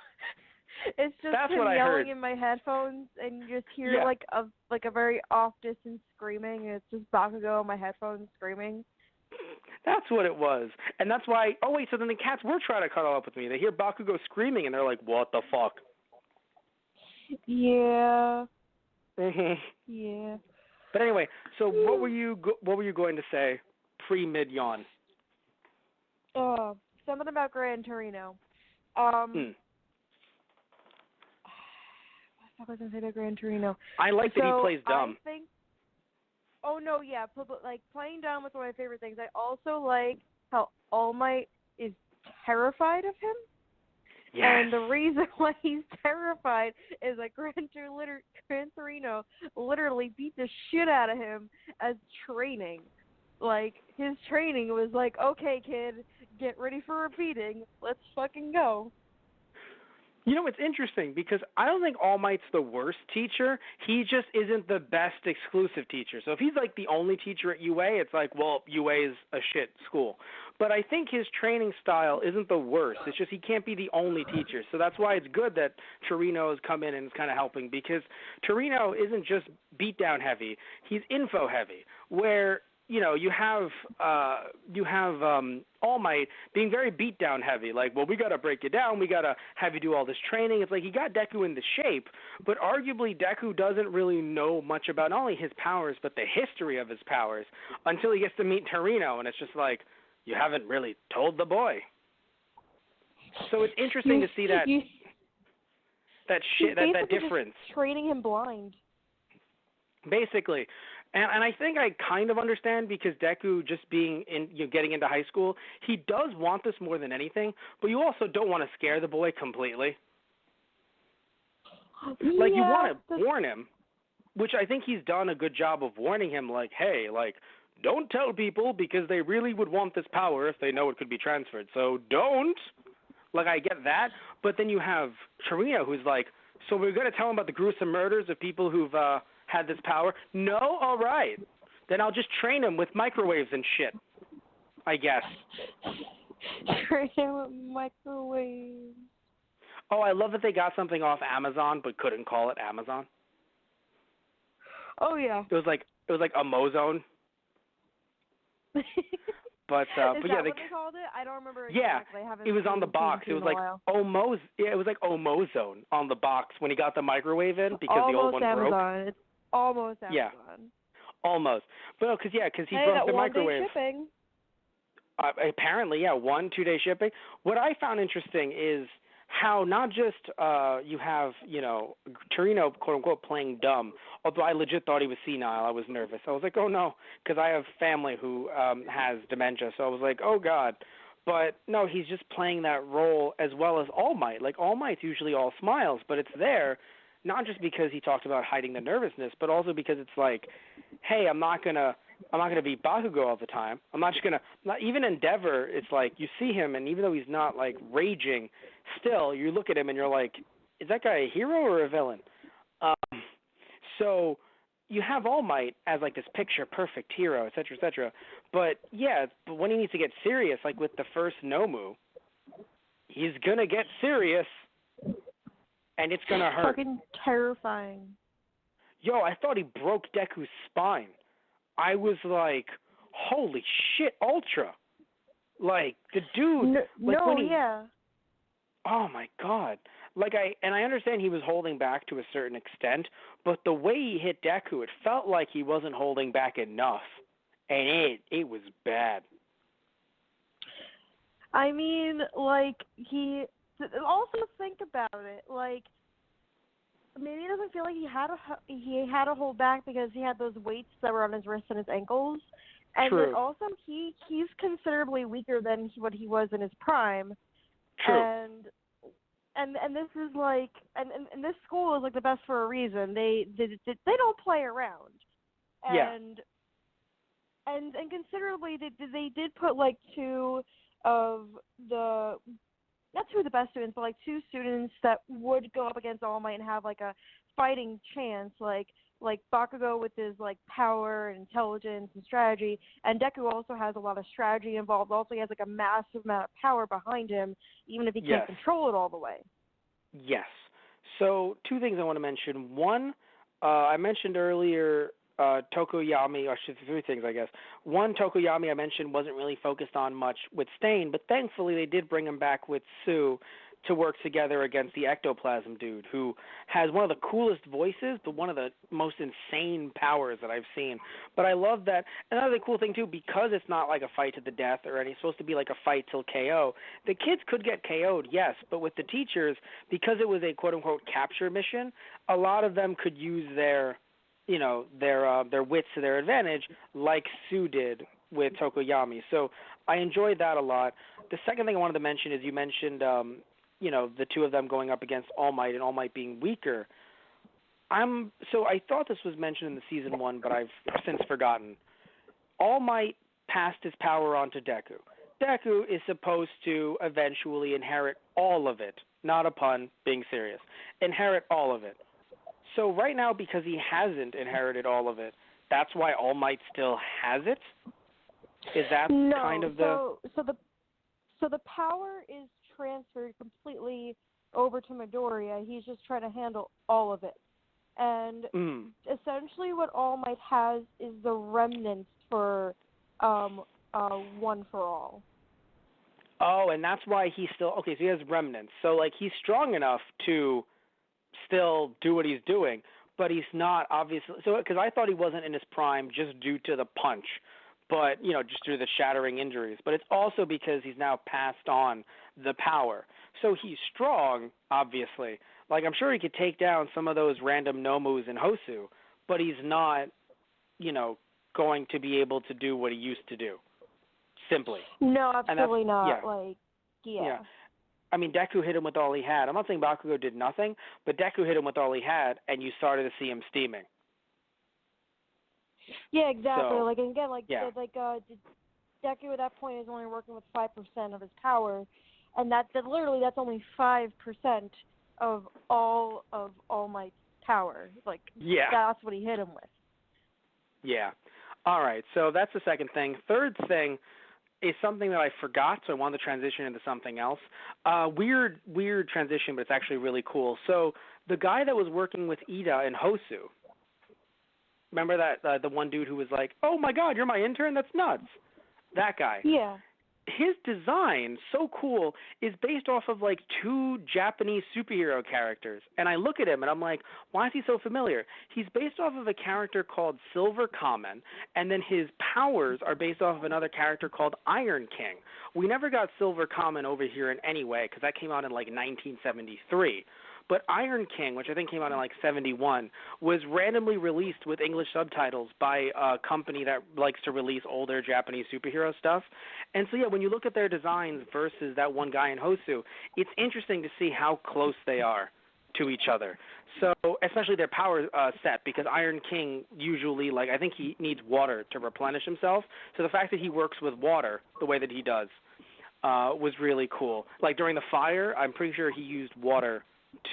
It's just
that's
him
what I
yelling
heard.
in my headphones, and you just hear like a very off distance screaming, and it's just Bakugo in my headphones screaming.
That's what it was, and that's why. Oh wait, so then the cats were trying to cuddle up with me. They hear Bakugo screaming, and they're like, "What the fuck?"
Yeah.
Mhm.
Yeah.
But anyway, so what were you going to say pre-mid yawn?
Something about Gran Torino. What was I going to say about Gran Torino?
I like that he plays dumb.
I think. Oh no, yeah, like playing dumb was one of my favorite things. I also like how All Might is terrified of him.
Yes.
And the reason why he's terrified is that Gran Torino literally beat the shit out of him as training. Like, his training was like, okay, kid, get ready for a beating. Let's fucking go.
You know, it's interesting because I don't think All Might's the worst teacher. He just isn't the best exclusive teacher. So if he's like the only teacher at UA, it's like, well, UA is a shit school. But I think his training style isn't the worst. It's just he can't be the only teacher. So that's why it's good that Torino has come in and is kind of helping, because Torino isn't just beatdown heavy. He's info heavy, where you know, you have All Might being very beatdown heavy. Like, well, we got to break you down. We got to have you do all this training. It's like he got Deku into shape, but arguably Deku doesn't really know much about not only his powers but the history of his powers until he gets to meet Torino, and it's just like, you haven't really told the boy. So it's interesting to see that difference.
Just training him blind.
Basically. And I think I kind of understand, because Deku just being getting into high school, he does want this more than anything, but you also don't want to scare the boy completely. Like, you want to warn him, which I think he's done a good job of warning him, like, hey, like, don't tell people because they really would want this power if they know it could be transferred. So don't. Like, I get that, but then you have Torino, who's like, so we're going to tell him about the gruesome murders of people who've had this power? No? All right. Then I'll just train him with microwaves and shit, I guess.
Train him with microwaves.
Oh, I love that they got something off Amazon but couldn't call it Amazon.
Oh, yeah.
It was like Amazon. But yeah,
what they called it? I don't remember exactly.
Yeah, it was on the box. It was like it was like Omozone on the box when he got the microwave in, because
almost
the old one
Amazon.
broke.
It's almost Amazon.
Yeah, almost. But because he broke the microwave.
Shipping.
Apparently, 1-2 day shipping. What I found interesting is how not just you have, Torino, quote unquote, playing dumb, although I legit thought he was senile. I was nervous. I was like, oh no, because I have family who has dementia, so I was like, oh God. But no, he's just playing that role as well as All Might. Like, All Might's usually all smiles, but it's there not just because he talked about hiding the nervousness, but also because it's like, hey, I'm not going to I'm not going to beat Bakugo all the time. I'm not just going to, even Endeavor, it's like you see him, and even though he's not, like, raging, still, you look at him and you're like, is that guy a hero or a villain? So you have All Might as, like, this picture-perfect hero, et cetera, but, yeah, but when he needs to get serious, like with the first Nomu, he's going to get serious, and it's going to hurt.
Fucking terrifying.
Yo, I thought he broke Deku's spine. I was like, holy shit, Ultra. Like, the dude.
Yeah.
Oh, my God. Like, I understand he was holding back to a certain extent, but the way he hit Deku, it felt like he wasn't holding back enough. And it was bad.
I mean, like, also think about it, like, maybe he doesn't feel like he had to hold back because he had those weights that were on his wrists and his ankles, and
True.
then also he's considerably weaker than what he was in his prime.
True.
And this is like, and this school is like the best for a reason. They don't play around.
Yeah.
And considerably they did put like two of the, not two of the best students, but like two students that would go up against All Might and have like a fighting chance, like Bakugo with his like power and intelligence and strategy, and Deku also has a lot of strategy involved. Also, he has like a massive amount of power behind him, even if he can't control it all the way.
Yes. So two things I want to mention. One, I mentioned earlier Tokoyami, or three things, I guess. One, Tokoyami I mentioned wasn't really focused on much with Stain, but thankfully they did bring him back with Sue to work together against the ectoplasm dude, who has one of the coolest voices, but one of the most insane powers that I've seen. But I love that. Another cool thing, too, because it's not like a fight to the death or it's supposed to be like a fight till KO, the kids could get KO'd, yes, but with the teachers, because it was a quote-unquote capture mission, a lot of them could use their wits to their advantage, like Sue did with Tokoyami. So I enjoyed that a lot. The second thing I wanted to mention is you mentioned, the two of them going up against All Might and All Might being weaker. So I thought this was mentioned in the season 1, but I've since forgotten. All Might passed his power on to Deku. Deku is supposed to eventually inherit all of it. Not a pun, being serious. Inherit all of it. So right now, because he hasn't inherited all of it, that's why All Might still has it? Is that kind of the...
So the power is transferred completely over to Midoriya. He's just trying to handle all of it. And essentially what All Might has is the remnants for One for All.
Oh, and that's why he's still... Okay, so he has remnants. So, like, he's strong enough to still do what he's doing, but he's not, obviously... So, because I thought he wasn't in his prime just due to the punch, but, just due to the shattering injuries. But it's also because he's now passed on the power. So he's strong, obviously. Like, I'm sure he could take down some of those random Nomus in Hosu, but he's not, going to be able to do what he used to do. Simply.
No, absolutely not.
Yeah.
Yeah.
I mean, Deku hit him with all he had. I'm not saying Bakugo did nothing, but Deku hit him with all he had, and you started to see him steaming.
Yeah, exactly.
So,
Deku at that point is only working with 5% of his power, and that's only 5% of all of All Might's power. That's what he hit him with.
Yeah. All right, so that's the second thing. Third thing is something that I forgot, so I wanted to transition into something else. Weird transition, but it's actually really cool. So the guy that was working with Ida in Hosu, remember that the one dude who was like, "Oh my God, you're my intern? That's nuts." That guy.
Yeah.
His design, so cool, is based off of like two Japanese superhero characters. And I look at him and I'm like, why is he so familiar? He's based off of a character called Silver Kamen, and then his powers are based off of another character called Iron King. We never got Silver Kamen over here in any way because that came out in like 1973. But Iron King, which I think came out in like 71, was randomly released with English subtitles by a company that likes to release older Japanese superhero stuff. And so, yeah, when you look at their designs versus that one guy in Hosu, it's interesting to see how close they are. to each other. So especially their power set, because Iron King usually, like, I think he needs water to replenish himself. So the fact that he works with water the way that he does was really cool. Like during the fire, I'm pretty sure he used water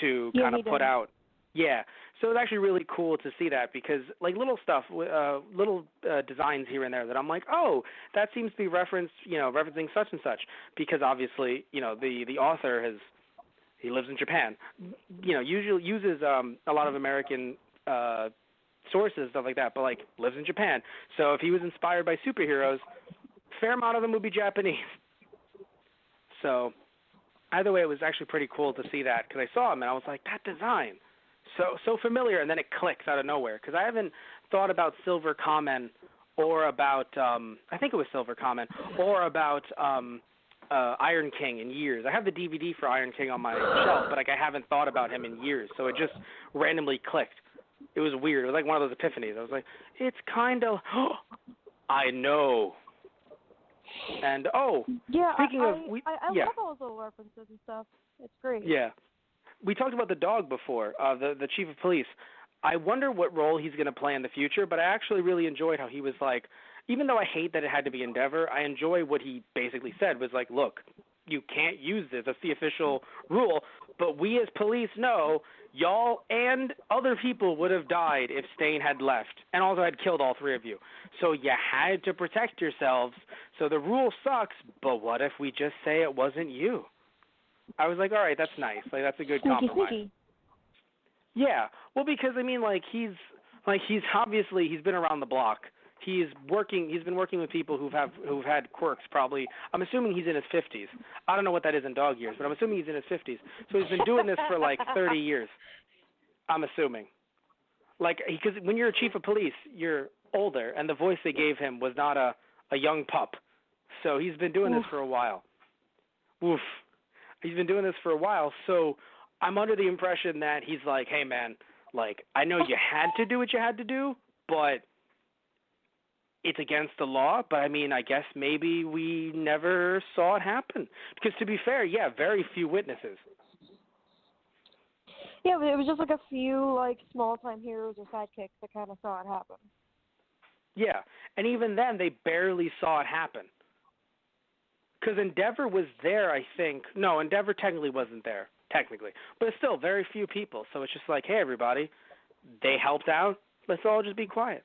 to kind of put out. Yeah. So it's actually really cool to see that, because like little stuff, little designs here and there that I'm like, oh, that seems to be referencing such and such, because obviously, the author he lives in Japan, usually uses a lot of American sources, stuff like that, but like lives in Japan. So if he was inspired by superheroes, fair amount of them would be Japanese. So either way, it was actually pretty cool to see that, because I saw him and I was like, that design, so familiar, and then it clicks out of nowhere, because I haven't thought about Silver Kamen or about I think it was Silver Kamen or about Iron King in years. I have the DVD for Iron King on my shelf, but like I haven't thought about him in years, so it just randomly clicked. It was weird. It was like one of those epiphanies. I was like, it's kind of, I know. And speaking of,
I love all those little references and stuff. It's great.
Yeah, we talked about the dog before, the chief of police. I wonder what role he's going to play in the future, but I actually really enjoyed how he was like, even though I hate that it had to be Endeavor, I enjoy what he basically said was like, look, you can't use this. That's the official rule, but we as police know y'all and other people would have died if Stain had left and also had killed all three of you. So you had to protect yourselves. So the rule sucks, but what if we just say it wasn't you? I was like, all right, that's nice. Like, that's a good compromise.
Sneaky.
Yeah. Well, because I mean, he's obviously he's been around the block. He's been working with people who've had quirks probably. I'm assuming he's in his 50s. I don't know what that is in dog years, but I'm assuming he's in his 50s. So he's been doing this for like 30 years. I'm assuming. Like, because when you're a chief of police, you're older, and the voice they gave him was not a young pup. So he's been doing this for a while. Oof. He's been doing this for a while, so I'm under the impression that he's like, hey, man, like, I know you had to do what you had to do, but it's against the law. But, I mean, I guess maybe we never saw it happen. Because, to be fair, yeah, very few witnesses.
Yeah, but it was just like a few, like, small-time heroes or sidekicks that kind of saw it happen.
Yeah, and even then, they barely saw it happen. Because Endeavor was there, I think. No, Endeavor technically wasn't there, technically. But it's still very few people. So it's just like, hey, everybody, they helped out. Let's all just be quiet.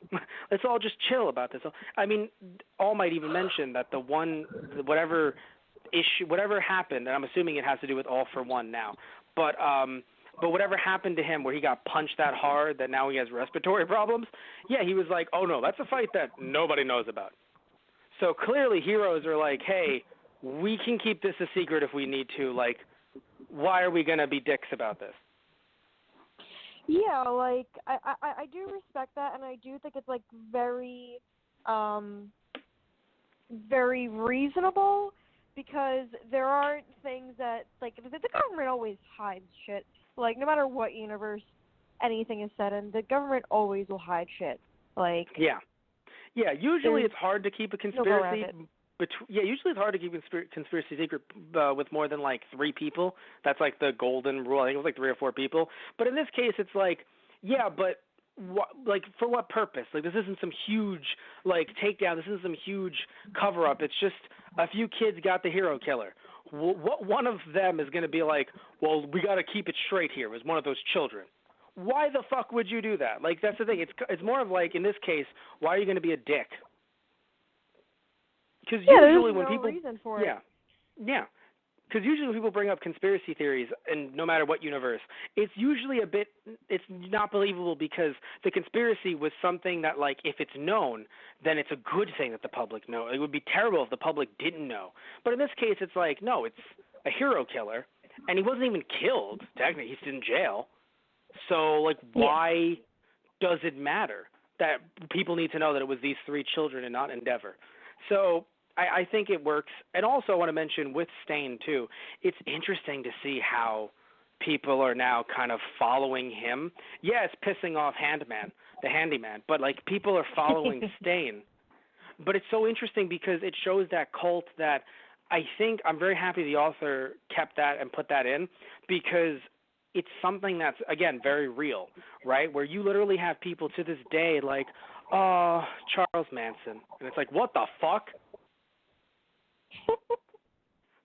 Let's all just chill about this. I mean, All Might even mentioned that whatever happened, and I'm assuming it has to do with All for One now, but whatever happened to him where he got punched that hard that now he has respiratory problems, yeah, he was like, oh, no, that's a fight that nobody knows about. So clearly heroes are like, hey, we can keep this a secret if we need to. Like, why are we going to be dicks about this?
Yeah, like, I do respect that, and I do think it's, like, very, very reasonable, because there aren't things that, like, the government always hides shit. Like, no matter what universe anything is set in, the government always will hide shit. Like,
yeah, usually it's hard to keep a conspiracy. Usually it's hard to keep a conspiracy secret with more than like 3 people. That's like the golden rule. I think it was like 3 or 4 people. But in this case, it's like, yeah, but like for what purpose? Like this isn't some huge like takedown. This isn't some huge cover up. It's just a few kids got the hero killer. What one of them is going to be like? Well, we got to keep it straight here. It was one of those children. Why the fuck would you do that? Like that's the thing. It's more of like in this case, why are you going to be a dick? Because usually when people,
reason for it.
Yeah, because usually when people bring up conspiracy theories, and no matter what universe, it's usually it's not believable because the conspiracy was something that, like, if it's known, then it's a good thing that the public know. It would be terrible if the public didn't know. But in this case, it's like, no, it's a hero killer, and he wasn't even killed. Technically, he's in jail. So, like, why does it matter that people need to know that it was these 3 children and not Endeavor? So I think it works. And also I want to mention with Stain, too, it's interesting to see how people are now kind of following him. Yeah, it's pissing off the handyman, but, like, people are following Stain. But it's so interesting because it shows that cult that I think I'm very happy the author kept that and put that in because it's something that's, again, very real, right? Where you literally have people to this day like, oh, Charles Manson. And it's like, what the fuck?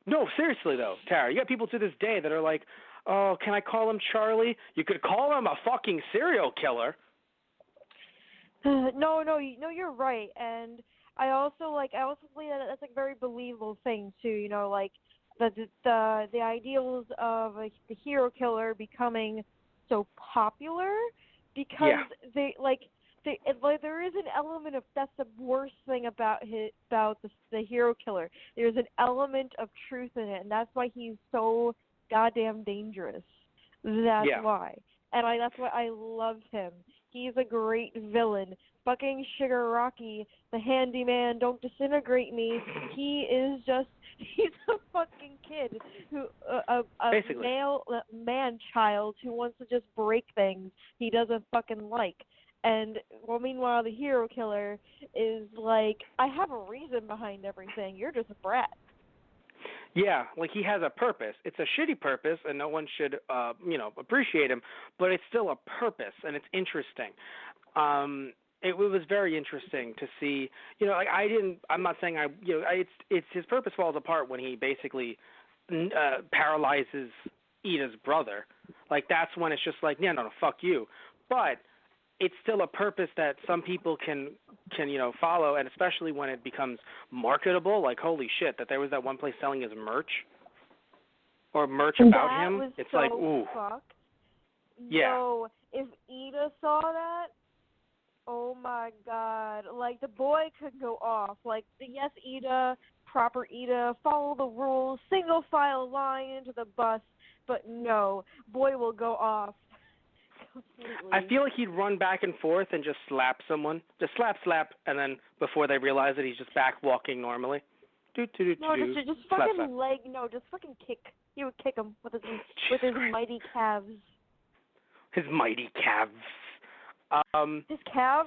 No, seriously, though, Tara. You got people to this day that are like, oh, can I call him Charlie? You could call him a fucking serial killer.
No, you're right. And I also believe that that's like a very believable thing, too. You know, like, the ideals of the hero killer becoming so popular because there is an element of that's the worst thing about the hero killer. There's an element of truth in it, and that's why he's so goddamn dangerous. That's why, and that's why I love him. He's a great villain. Fucking Shigaraki, the handyman, don't disintegrate me. He's a fucking kid who a man-child who wants to just break things he doesn't fucking like. And meanwhile, the hero killer is like, I have a reason behind everything. You're just a brat.
Yeah, like he has a purpose. It's a shitty purpose, and no one should, appreciate him. But it's still a purpose, and it's interesting. It was very interesting to see. I'm not saying it's his purpose falls apart when he basically paralyzes Ida's brother. Like that's when it's just like, no, fuck you. But it's still a purpose that some people can follow, and especially when it becomes marketable. Like holy shit, that there was that one place selling his merch or merch about him. It's so like ooh,
fuck.
Yeah.
No, if Ida saw that, oh my god, like the boy could go off. Like yes, Ida, proper Ida, follow the rules, single file line into the bus. But no, boy will go off. Completely.
I feel like he'd run back and forth and just slap someone. Just slap, and then before they realize it, he's just back walking normally.
Just fucking leg. No, just fucking kick. He would kick him with his mighty calves.
His mighty calves.
His calf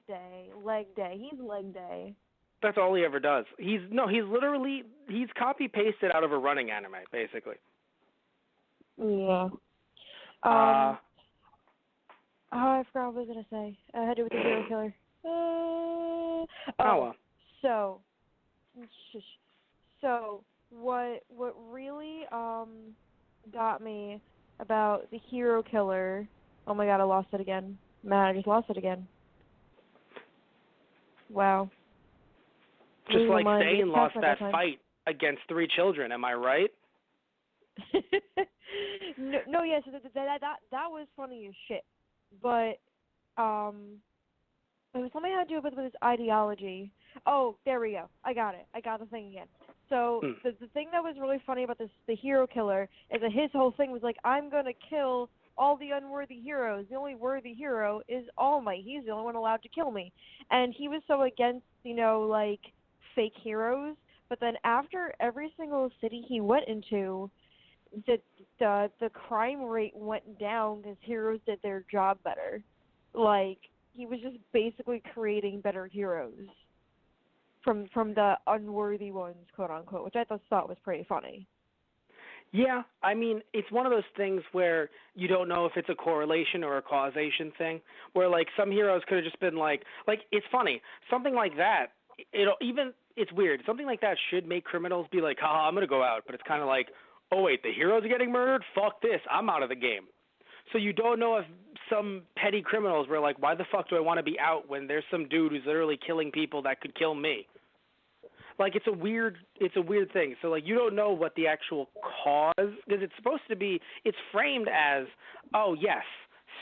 day, leg day. He's leg day.
That's all he ever does. He's copy pasted out of a running anime, basically.
Yeah. I forgot what I was gonna say. I had to do with the hero killer. So what really got me about the hero killer? Oh my god, I lost it again. Man, I just lost it again. Wow.
Just like Stain lost that fight against 3 children, am I right?
No, yes, that was funny as shit. But it was something I had to do with his ideology. Oh, there we go. I got it. I got the thing again. So the thing that was really funny about the hero killer is that his whole thing was like, I'm gonna kill all the unworthy heroes. The only worthy hero is All Might. He's the only one allowed to kill me. And he was so against, like fake heroes. But then after every single city he went into, the crime rate went down because heroes did their job better. Like he was just basically creating better heroes from the unworthy ones, quote unquote, which I thought was pretty funny.
Yeah, I mean, it's one of those things where you don't know if it's a correlation or a causation thing, where, like, some heroes could have just been like, it's funny, something like that, it's weird, something like that should make criminals be like, haha, I'm going to go out, but it's kind of like, oh, wait, the heroes are getting murdered? Fuck this, I'm out of the game. So you don't know if some petty criminals were like, why the fuck do I want to be out when there's some dude who's literally killing people that could kill me? Like, it's a weird thing. So, like, you don't know what the actual cause, because it's supposed to be, it's framed as, oh, yes,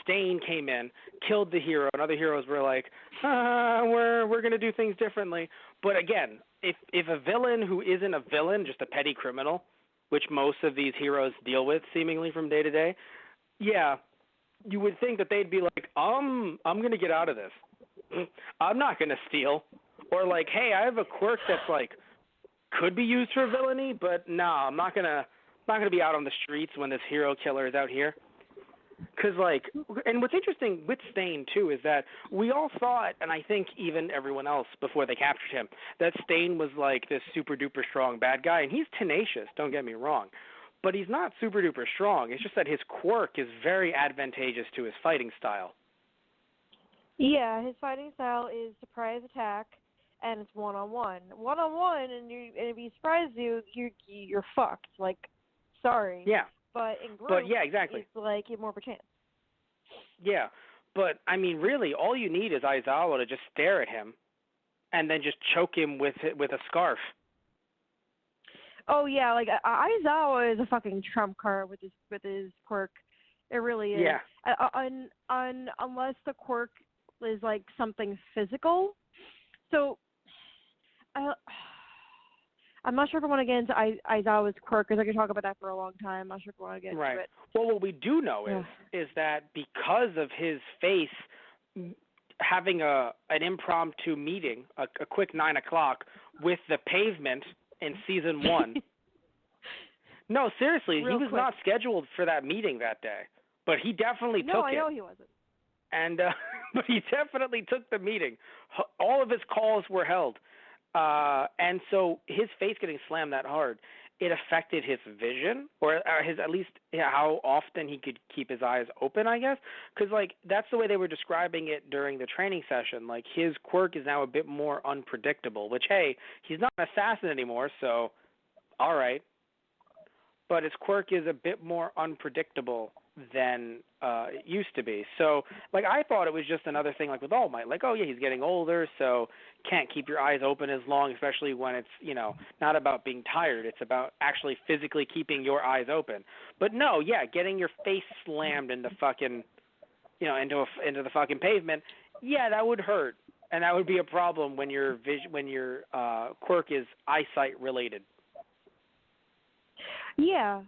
Stain came in, killed the hero, and other heroes were like, we're going to do things differently. But again, if a villain who isn't a villain, just a petty criminal, which most of these heroes deal with seemingly from day to day, yeah, you would think that they'd be like, I'm going to get out of this. I'm not going to steal. Or like, hey, I have a quirk that's like could be used for villainy, but no, I'm not gonna be out on the streets when this hero killer is out here. Cause like, and what's interesting with Stain too is that we all thought, and I think even everyone else before they captured him, that Stain was like this super duper strong bad guy, and he's tenacious. Don't get me wrong, but he's not super duper strong. It's just that his quirk is very advantageous to his fighting style.
Yeah, his fighting style is surprise attack, and it's one-on-one. One-on-one, and if he surprises you're fucked. Like, sorry.
Yeah.
But in group,
But yeah, exactly.
it's like you have more of a chance.
Yeah, but I mean, really, all you need is Aizawa to just stare at him, and then just choke him with a scarf.
Oh yeah, like Aizawa is a fucking trump card with his quirk. It really is.
Yeah.
Unless the quirk is like something physical. So I'm not sure if I want to get into Aizawa's quirk because I could talk about that for a long time. I'm not sure if I want to get into it.
Well, what we do know is that because of his face having an impromptu meeting, a quick 9 o'clock with the Pavement in season 1. No, seriously, he was not scheduled for that meeting that day, but he definitely took it.
No, I know he wasn't.
And but he definitely took the meeting. All of his calls were held. And so his face getting slammed that hard, it affected his vision, or his at least how often he could keep his eyes open, I guess. Because, like, that's the way they were describing it during the training session. Like, his quirk is now a bit more unpredictable, which, hey, he's not an assassin anymore, so all right. But his quirk is a bit more unpredictable than it used to be. So, like, I thought it was just another thing, like with All Might. Like, oh, yeah, he's getting older, so can't keep your eyes open as long, especially when it's, you know, not about being tired. It's about actually physically keeping your eyes open. But no, yeah, getting your face slammed into fucking, you know, into the fucking pavement, yeah, that would hurt. And that would be a problem when your quirk is eyesight related.
Yeah,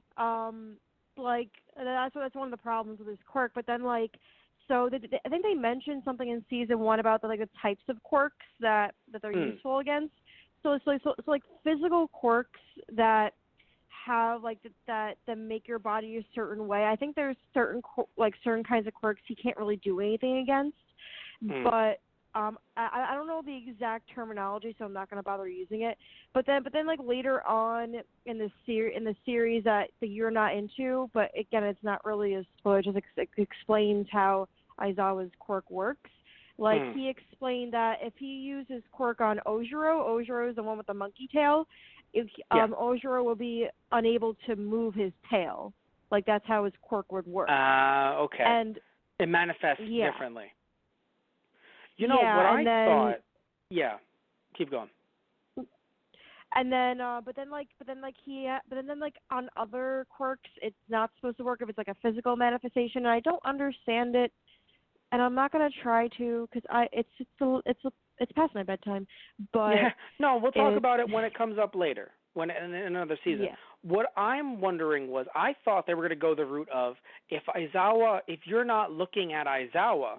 like that's one of the problems with his quirk. But then, like, so I think they mentioned something in season 1 about the types of quirks that they're useful against. So like physical quirks that have like that make your body a certain way. I think there's certain kinds of quirks he can't really do anything against. But I don't know the exact terminology, so I'm not going to bother using it. But then like later on in the series that you're not into, but again, it's not really a spoiler. It just explains how Aizawa's quirk works. Like he explained that if he uses quirk on Ojiro is the one with the monkey tail. Ojiro will be unable to move his tail. Like that's how his quirk would work.
Okay.
And
it manifests differently. You know what I thought? Yeah, keep going.
And then, but then on other quirks, it's not supposed to work if it's like a physical manifestation. And I don't understand it, and I'm not gonna try to because it's past my bedtime. But
no, we'll talk about it when it comes up later, when in another season.
Yeah.
What I'm wondering was, I thought they were gonna go the route of if you're not looking at Aizawa,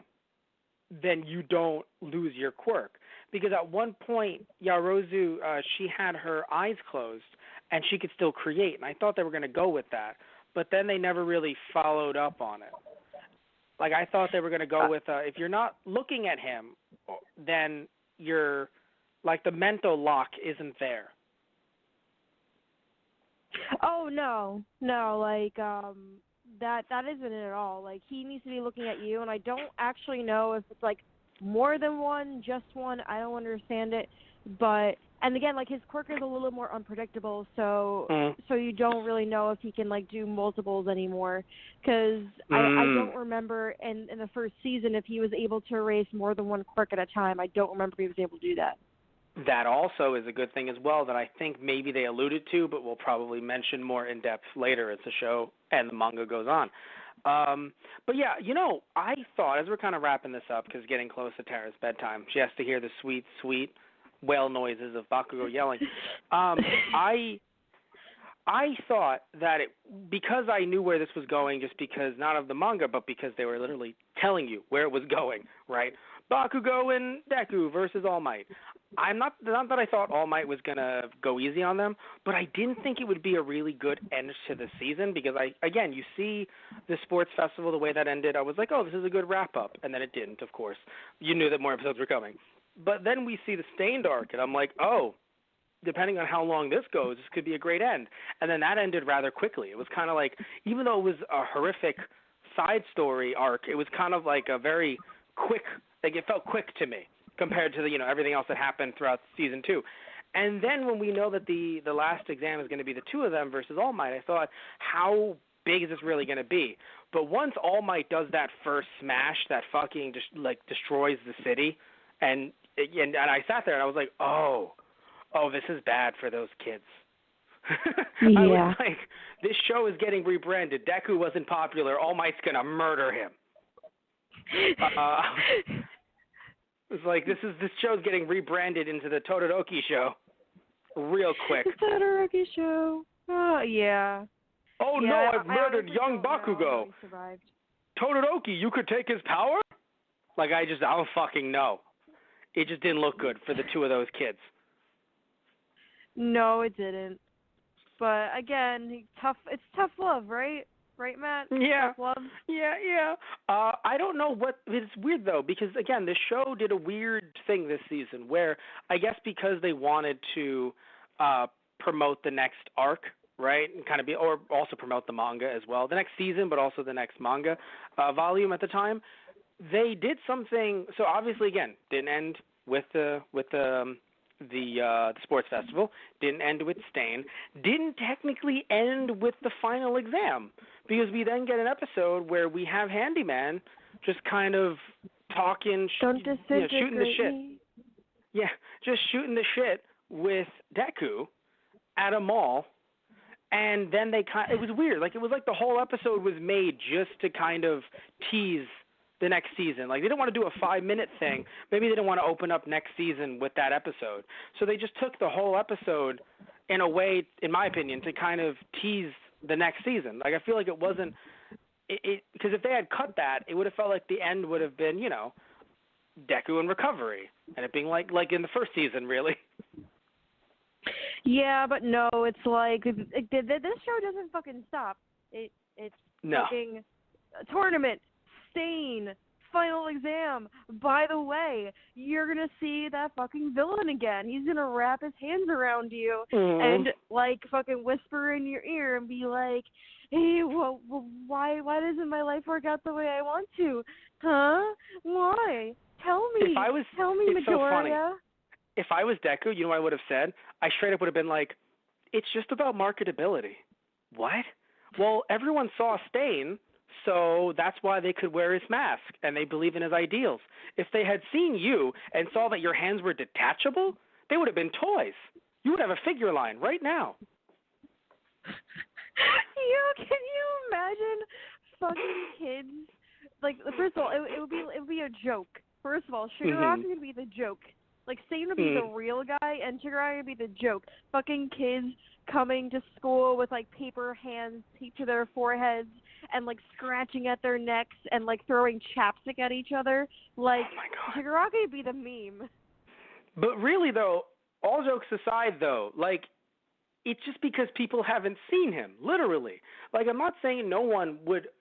then you don't lose your quirk. Because at one point, Yaozu, she had her eyes closed, and she could still create. And I thought they were going to go with that. But then they never really followed up on it. Like, I thought they were going to go with, if you're not looking at him, then you're, like, the mental lock isn't there.
Oh, no, like, that isn't it at all. Like, he needs to be looking at you, and I don't actually know if it's like more than one, just one. I don't understand it, but and again, like his quirk is a little more unpredictable, so you don't really know if he can like do multiples anymore. Because I don't remember in the first season if he was able to erase more than one quirk at a time. I don't remember if he was able to do that.
That also is a good thing as well that I think maybe they alluded to, but we'll probably mention more in depth later as the show and the manga goes on. But yeah, you know, I thought, as we're kind of wrapping this up, because getting close to Tara's bedtime, she has to hear the sweet, sweet whale noises of Bakugo yelling. I thought that because I knew where this was going, just because not of the manga, but because they were literally telling you where it was going, right? Bakugo and Deku versus All Might. Not that I thought All Might was going to go easy on them, but I didn't think it would be a really good end to the season because, you see the sports festival, the way that ended, I was like, oh, this is a good wrap-up, and then it didn't, of course. You knew that more episodes were coming. But then we see the Stained arc, and I'm like, oh, depending on how long this goes, this could be a great end. And then that ended rather quickly. It was kind of like, even though it was a horrific side story arc, it was kind of like a very quick, like it felt quick to me compared to the, everything else that happened throughout season 2. And then when we know that the last exam is going to be the two of them versus All Might, I thought, how big is this really going to be? But once All Might does that first smash that fucking just destroys the city, and I sat there and I was like, oh, this is bad for those kids.
Yeah.
I was like, this show is getting rebranded. Deku wasn't popular. All Might's going to murder him. It's like this show's getting rebranded into the Todoroki show real quick.
The Todoroki show. Oh, yeah.
Oh,
yeah,
no, I've murdered young Bakugo. Todoroki, you could take his power? Like, I don't fucking know. It just didn't look good for the two of those kids.
No, it didn't. But, again, it's tough love, right? Right, Matt?
Yeah.
Tough love?
Yeah. I don't know it's weird, though, because, again, the show did a weird thing this season where I guess because they wanted to promote the next arc, right, and kind of or also promote the manga as well, the next season, but also the next manga volume at the time, they did something. So obviously, again, didn't end with the sports festival, didn't end with Stain, didn't technically end with the final exam, because we then get an episode where we have Handyman just kind of talking, shooting the shit. Yeah, just shooting the shit with Deku at a mall. And then it was weird. Like, it was like the whole episode was made just to kind of tease the next season. Like, they didn't want to do a 5-minute thing. Maybe they didn't want to open up next season with that episode. So they just took the whole episode in a way, in my opinion, to kind of tease the next season. Like, I feel like it wasn't because if they had cut that, it would have felt like the end would have been, Deku in recovery, and it being like in the first season, really.
Yeah, but no, it's like this show doesn't fucking stop. It's fucking a tournament, Stain, final exam. By the way, you're gonna see that fucking villain again. He's gonna wrap his hands around you and like fucking whisper in your ear and be like, "Hey, well, why doesn't my life work out the way I want to? Huh? Why? Tell me. Tell me, Midoriya."
So funny. If I was Deku, you know what I would have said? I straight up would have been like, it's just about marketability. What? Well, everyone saw Stain, so that's why they could wear his mask, and they believe in his ideals. If they had seen you and saw that your hands were detachable, they would have been toys. You would have a figure line right now.
Can you imagine fucking kids? Like, first of all, it would be a joke. First of all, Shigaraki would be the joke. Like, Stain would be the real guy, and Shigaraki would be the joke. Fucking kids coming to school with, like, paper hands taped to their foreheads and, like, scratching at their necks and, like, throwing chapstick at each other. Like,
oh my God.
Shigaraki would be the meme.
But really, though, all jokes aside, though, like, it's just because people haven't seen him, literally. Like, I'm not saying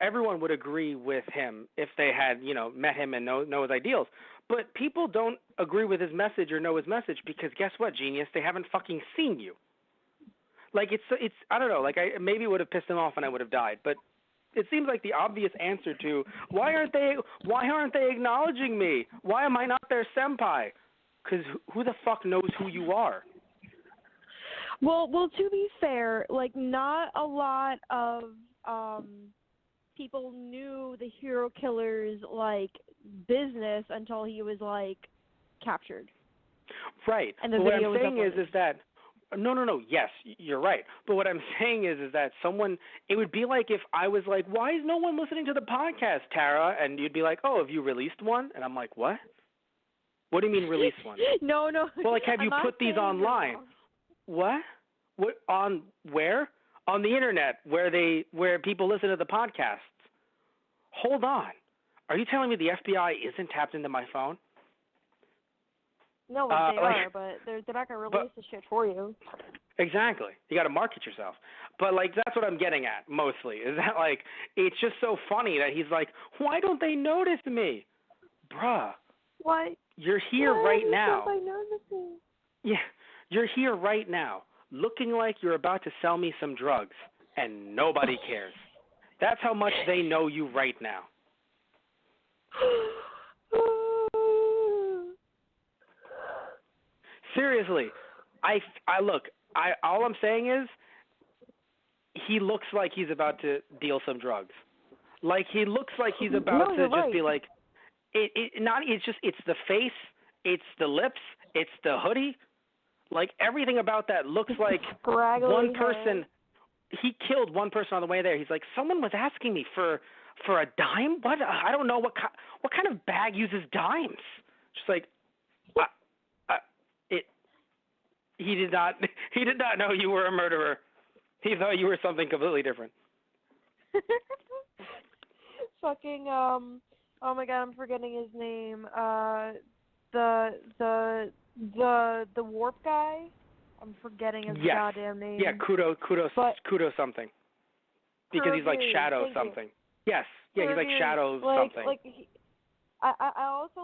everyone would agree with him if they had, met him and know his ideals. But people don't agree with his message or know his message because guess what, genius? They haven't fucking seen you. Like, it's I don't know. Like, maybe it would have pissed him off and I would have died. But it seems like the obvious answer to why aren't they acknowledging me? Why am I not their senpai? Because who the fuck knows who you are?
Well, to be fair, like, not a lot of people knew the Hero Killer's, like, business until he was, like, captured.
Right.
And the
but
video
what I'm saying
was
is that no, yes, you're right. But what I'm saying is that it would be like if I was like, why is no one listening to the podcast, Tara? And you'd be like, oh, have you released one? And I'm like, what? What do you mean release one?
No.
Well, like, have you put these online? What? What on where? On the internet where people listen to the podcasts. Hold on. Are you telling me the FBI isn't tapped into my phone?
No, they are, but they're not going to release the shit for you.
Exactly. You got to market yourself. But, like, that's what I'm getting at mostly, is that, like, it's just so funny that he's like, why don't they notice me? Bruh.
Why?
You're here right now.
Why noticing?
Yeah. You're here right now, looking like you're about to sell me some drugs, and nobody cares. That's how much they know you right now. Seriously, all I'm saying is he looks like he's about to deal some drugs. Like he looks like he's about to just be like, it's the face, it's the lips, it's the hoodie. Like everything about that looks like one person. He killed one person on the way there. He's like, someone was asking me for a dime. What? I don't know what kind of bag uses dimes. Just like, he did not know you were a murderer. He thought you were something completely different.
Fucking oh my god, I'm forgetting his name. The warp guy. I'm forgetting his goddamn name.
Yeah, kudo something. Because he's like Shadow something. Yes. Yeah, he's like Shadow something.
I also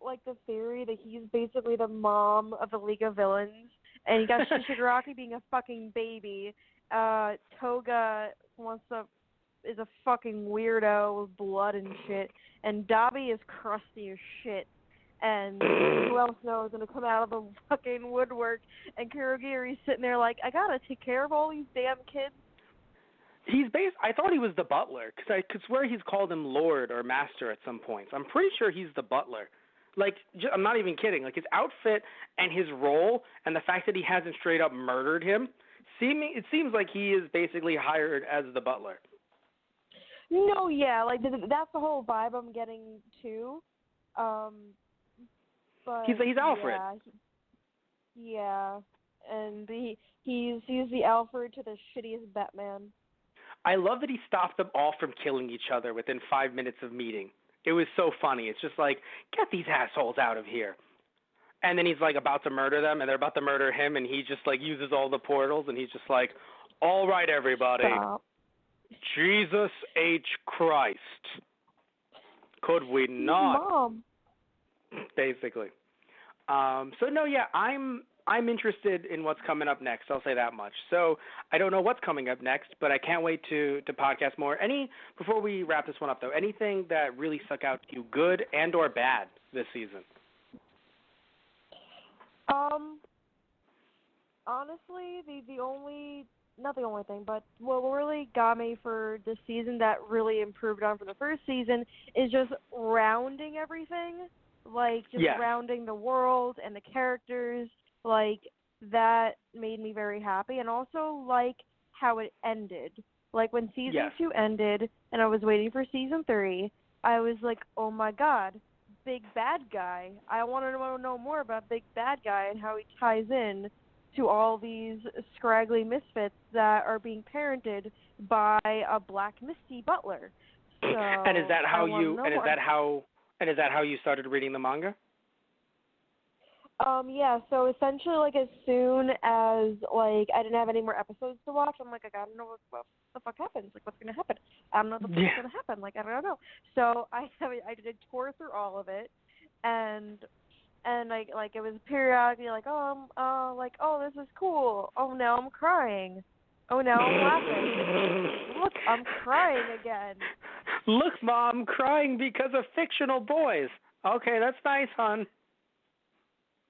like the theory that he's basically the mom of the League of Villains, and you got Shigaraki being a fucking baby. Toga is a fucking weirdo with blood and shit, and Dobby is crusty as shit. And who else knows going to come out of the fucking woodwork, and Kurogiri's sitting there like, I gotta take care of all these damn kids.
I thought he was the butler, because I could swear he's called him Lord or Master at some points. I'm pretty sure he's the butler. Like, I'm not even kidding. Like, his outfit and his role and the fact that he hasn't straight up murdered him, it seems like he is basically hired as the butler.
No, yeah, like, that's the whole vibe I'm getting, too. But
he's Alfred.
Yeah, and he's the Alfred to the shittiest Batman.
I love that he stopped them all from killing each other within 5 minutes of meeting. It was so funny. It's just like, get these assholes out of here. And then he's like about to murder them, and they're about to murder him, and he just like uses all the portals, and he's just like, all right, everybody.
Stop.
Jesus H. Christ. Could we not?
Mom.
Basically. So no, yeah, I'm interested in what's coming up next. I'll say that much. So I don't know what's coming up next, but I can't wait to podcast more. Before we wrap this one up though, anything that really stuck out to you, good and or bad, this season?
Honestly, not the only thing, but what really got me for this season that really improved on from the first season is just rounding everything. Like, just rounding the world and the characters, like, that made me very happy. And also, like, how it ended. Like, when Season 2 ended and I was waiting for Season 3, I was like, oh my god, Big Bad Guy. I want to know more about Big Bad Guy and how he ties in to all these scraggly misfits that are being parented by a Black Misty butler. So,
and is that how you started reading the manga?
Yeah, so essentially, like, as soon as, like, I didn't have any more episodes to watch, I'm like, I gotta know what the fuck happens. Like, what's gonna happen? I don't know what's gonna happen. Like, I don't know. So I did tour through all of it, and like it was periodically like, oh, this is cool. Oh, now I'm crying. Oh, now I'm laughing. Look, I'm crying again.
Look, Mom, crying because of fictional boys. Okay, that's nice, hon.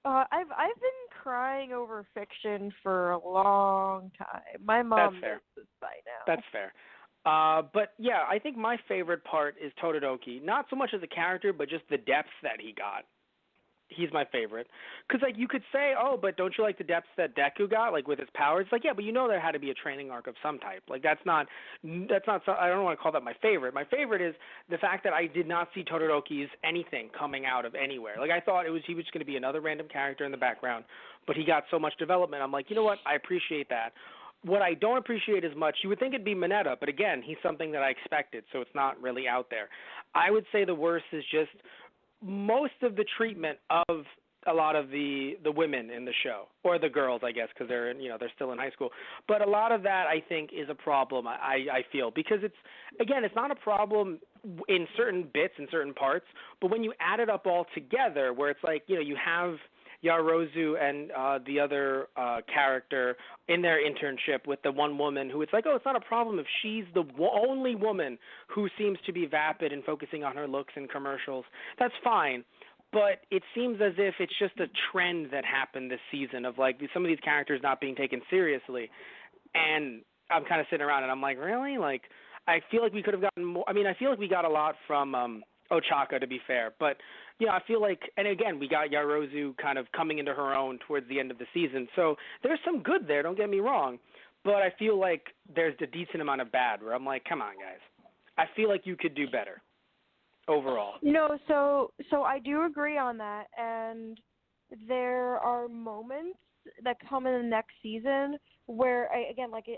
I've been crying over fiction for a long time. My mom knows this by now.
That's fair. But yeah, I think my favorite part is Todoroki. Not so much as a character, but just the depth that he got. He's my favorite. Because, like, you could say, oh, but don't you like the depths that Deku got, like, with his powers? Like, yeah, but you know there had to be a training arc of some type. Like, that's not, I don't want to call that my favorite. My favorite is the fact that I did not see Todoroki's anything coming out of anywhere. Like, I thought he was just going to be another random character in the background, but he got so much development. I'm like, you know what? I appreciate that. What I don't appreciate as much, you would think it'd be Mineta, but again, he's something that I expected, so it's not really out there. I would say the worst is just most of the treatment of a lot of the women in the show, or the girls, I guess, because they're still in high school. But a lot of that, I think, is a problem. I feel, because it's not a problem in certain bits, in certain parts, but when you add it up all together, where it's like, you have Yarozu and the other character in their internship with the one woman who it's like, oh, it's not a problem if she's the only woman who seems to be vapid and focusing on her looks in commercials. That's fine. But it seems as if it's just a trend that happened this season of like some of these characters not being taken seriously. And I'm kind of sitting around and I'm like, really? Like, I feel like we could have gotten more. I mean, I feel like we got a lot from Ochaka, to be fair. But, I feel like, and again, we got Yarozu kind of coming into her own towards the end of the season. So there's some good there, don't get me wrong. But I feel like there's a decent amount of bad where I'm like, come on, guys. I feel like you could do better overall.
So I do agree on that. And there are moments that come in the next season where,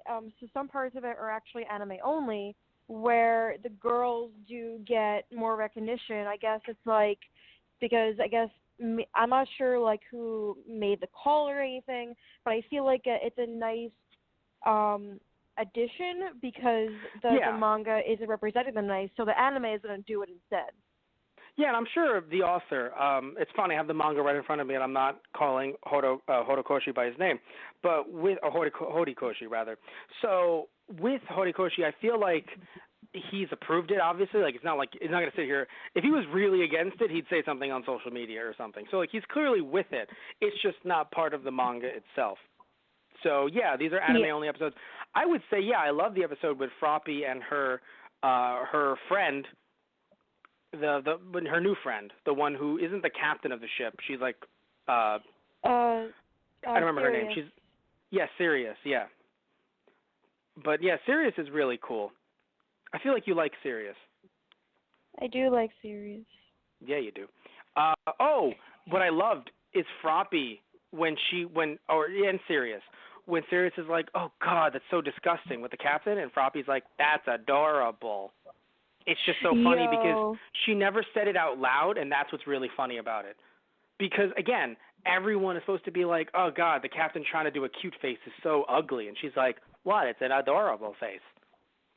so some parts of it are actually anime only, where the girls do get more recognition. I guess it's like, because I'm not sure like who made the call or anything, but I feel like it's a nice addition because the manga isn't representing them nice, so the anime is going to do it instead.
Yeah, and I'm sure the author, it's funny, I have the manga right in front of me, and I'm not calling Horikoshi by his name, but Horikoshi, rather. So with Horikoshi, I feel like he's approved it, obviously. Like, it's not going to sit here. If he was really against it, he'd say something on social media or something. So, like, he's clearly with it. It's just not part of the manga itself. So, yeah, these are anime-only episodes. I would say, I love the episode with Froppy and her friend, her new friend, the one who isn't the captain of the ship. She's like, I don't remember her name. Sirius, yeah. But Sirius is really cool. I feel like you like Sirius.
I do like Sirius.
Yeah, you do. What I loved is Froppy and Sirius. When Sirius is like, oh God, that's so disgusting with the captain, and Froppy's like, that's adorable. It's just so funny because she never said it out loud, and that's what's really funny about it. Because, again, everyone is supposed to be like, oh, God, the captain trying to do a cute face is so ugly. And she's like, what? It's an adorable face.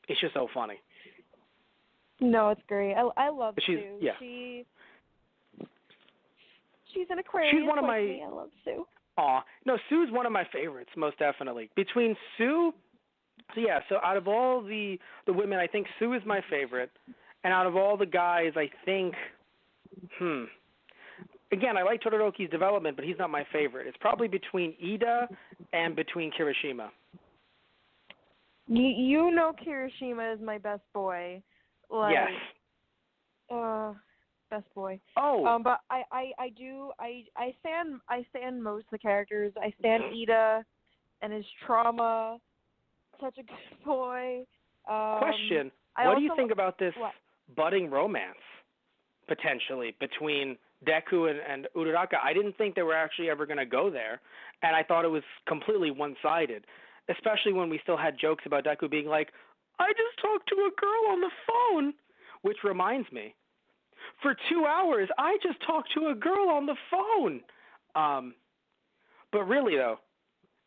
It's just so funny.
No, it's great. I love Sue.
Yeah.
She's an Aquarius.
She's one of my...
me. I love Sue.
Aw. No, Sue's one of my favorites, most definitely. Between Sue... So out of all the women, I think Sue is my favorite. And out of all the guys, I think... Again, I like Todoroki's development, but he's not my favorite. It's probably between Ida and between Kirishima.
You know Kirishima is my best boy. Like,
yes.
Best boy.
Oh.
But I stand most of the characters. I stand Ida and his trauma. Such a good boy.
Question. What do you think about this budding romance, potentially, between Deku and Uraraka? I didn't think they were actually ever going to go there, and I thought it was completely one-sided, especially when we still had jokes about Deku being like, I just talked to a girl on the phone, which reminds me, for 2 hours, I just talked to a girl on the phone. But really, though,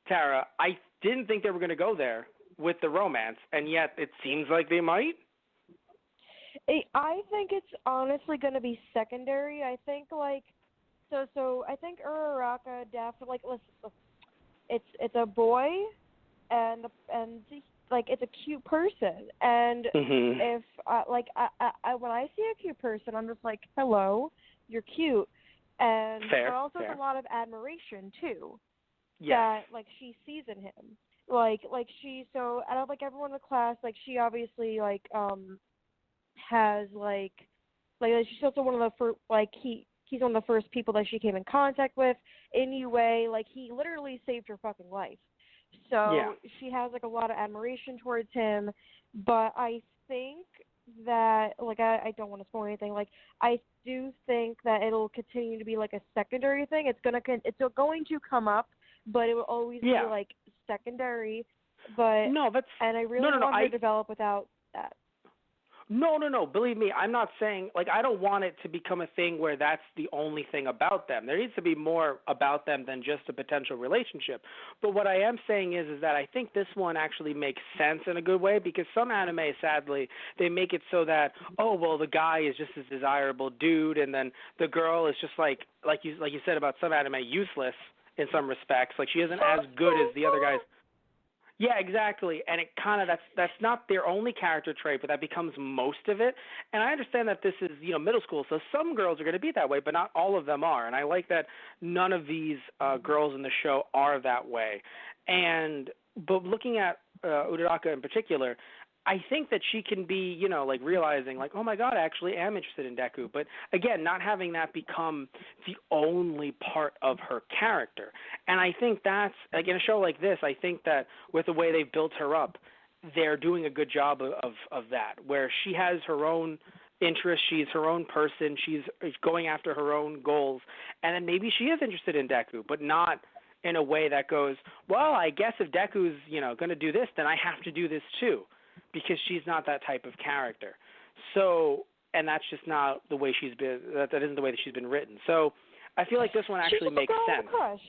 Tara, I didn't think they were going to go there with the romance, and yet it seems like they might.
I think it's honestly going to be secondary. I think so I think Uraraka definitely listen, it's a boy, and it's a cute person, and if I when I see a cute person, I'm just like, hello, you're cute, and
fair,
but also
fair.
a lot of admiration too.
Yes.
That she sees in him. Out of everyone in the class, she obviously has she's also one of the first, he's one of the first people that she came in contact with in UA. He literally saved her fucking life. So she has a lot of admiration towards him, but I think that I don't want to spoil anything. I do think that it'll continue to be a secondary thing. It's going to come up, but it will always be secondary. But
no, that's
and I really want her to develop without that.
No, no, no. Believe me, I'm not saying, like, I don't want it to become a thing where that's the only thing about them. There needs to be more about them than just a potential relationship. But what I am saying is that I think this one actually makes sense in a good way, because some anime, sadly, they make it so that, oh, well, the guy is just this desirable dude, and then the girl is just like you said about some anime, useless in some respects. Like, she isn't as good as the other guys. Yeah, exactly. And it kind of that's not their only character trait, but that becomes most of it. And I understand that this is, middle school, so some girls are going to be that way, but not all of them are. And I like that none of these girls in the show are that way. But looking at Uraraka in particular, I think that she can be, like realizing, like, oh my God, I actually am interested in Deku. But again, not having that become the only part of her character. And I think that's, like, in a show like this, I think that with the way they've built her up, they're doing a good job of that, where she has her own interests, she's her own person, she's going after her own goals, and then maybe she is interested in Deku, but not in a way that goes, well, I guess if Deku's, going to do this, then I have to do this too. Because she's not that type of character. So, and that's just not the way she's been, that isn't the way that she's been written. So I feel like this one actually makes sense.
Crush.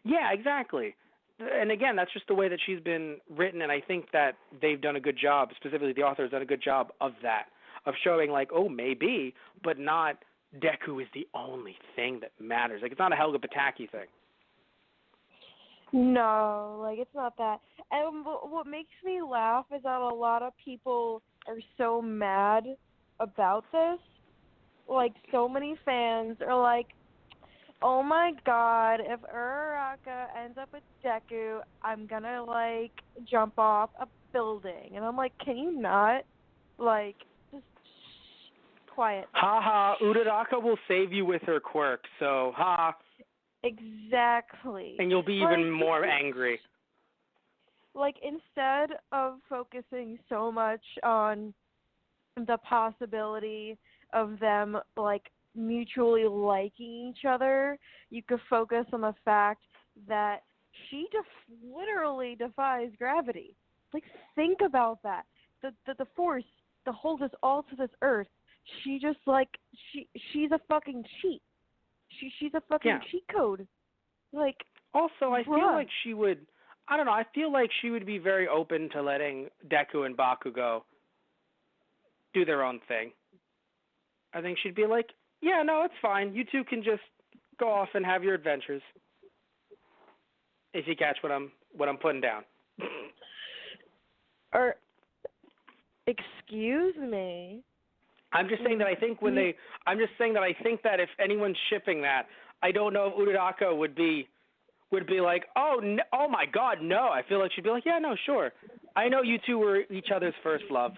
Yeah, exactly. And again, that's just the way that she's been written, and I think that they've done a good job, specifically the author has done a good job of that, of showing like, oh, maybe, but not Deku is the only thing that matters. Like, it's not a Helga Pataki thing.
No, like, it's not that. And what makes me laugh is that a lot of people are so mad about this. Like, so many fans are like, oh my God, if Uraraka ends up with Deku, I'm gonna, like, jump off a building. And I'm like, can you not? Like, just quiet.
Ha ha, Uraraka will save you with her quirk, so ha.
Exactly.
And you'll be even more angry.
Like, instead of focusing so much on the possibility of them, like, mutually liking each other, you could focus on the fact that she literally defies gravity. Like, think about that. The force that holds us all to this earth, she just, like, she's a fucking cheat. She's a fucking cheat code. Like,
also, I feel like she would, I don't know, I feel like she would be very open to letting Deku and Bakugo do their own thing. I think she'd be like, yeah, no, it's fine. You two can just go off and have your adventures. If you catch what I'm putting down.
Or, excuse me.
I'm just saying that I think that if anyone's shipping that, I don't know if Uraraka would be like, oh, no, oh my God, no. I feel like she'd be like, yeah, no, sure. I know you two were each other's first loves.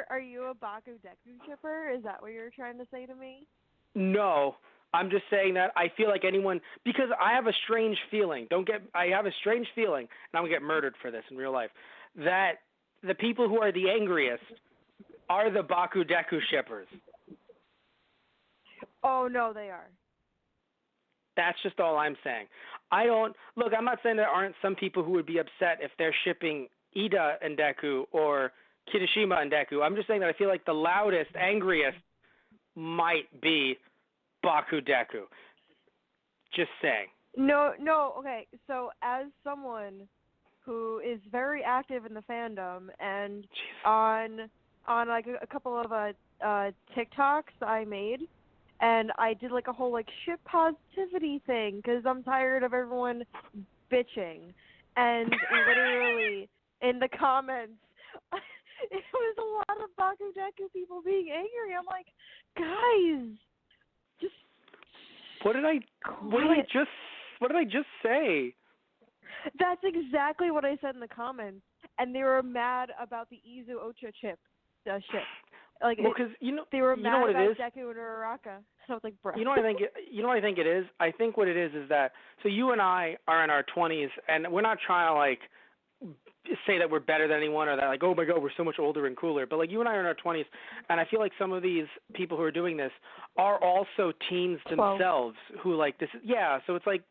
Are you a Baku Deku shipper? Is that what you're trying to say to me?
No, I'm just saying that I feel like anyone, because I have a strange feeling. I have a strange feeling, and I'm gonna get murdered for this in real life, that the people who are the angriest are the Baku Deku shippers.
Oh, no, they are.
That's just all I'm saying. I'm not saying there aren't some people who would be upset if they're shipping Ida and Deku or Kirishima and Deku. I'm just saying that I feel like the loudest, angriest might be Baku Deku. Just saying.
No, okay. So as someone who is very active in the fandom and on like a couple of TikToks I made, and I did like a whole like ship positivity thing because I'm tired of everyone bitching, and literally in the comments it was a lot of Baku Deku people being angry. I'm like, guys, just
what did I just say?
That's exactly what I said in the comments, and they were mad about the Izu Ocha ship. Like,
well, because
they were mad about
is?
Deku and Uraraka. So I was like, bro.
You know what I think? What I think it is? I think what it is that, so you and I are in our 20s, and we're not trying to like say that we're better than anyone or that like, oh my God, we're so much older and cooler. But like, you and I are in our 20s, and I feel like some of these people who are doing this are also teens themselves who like this. Yeah, so it's like,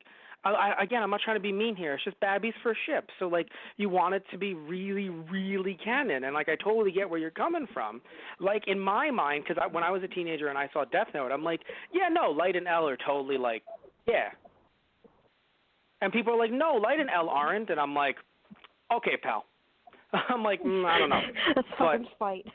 Again, I'm not trying to be mean here. It's just Babby's first ship. So, like, you want it to be really, really canon. And, like, I totally get where you're coming from. Like, in my mind, because when I was a teenager and I saw Death Note, I'm like, yeah, no, Light and L are totally, like, yeah. And people are like, no, Light and L aren't. And I'm like, okay, pal. I'm like, I don't know.
Let's fucking fight.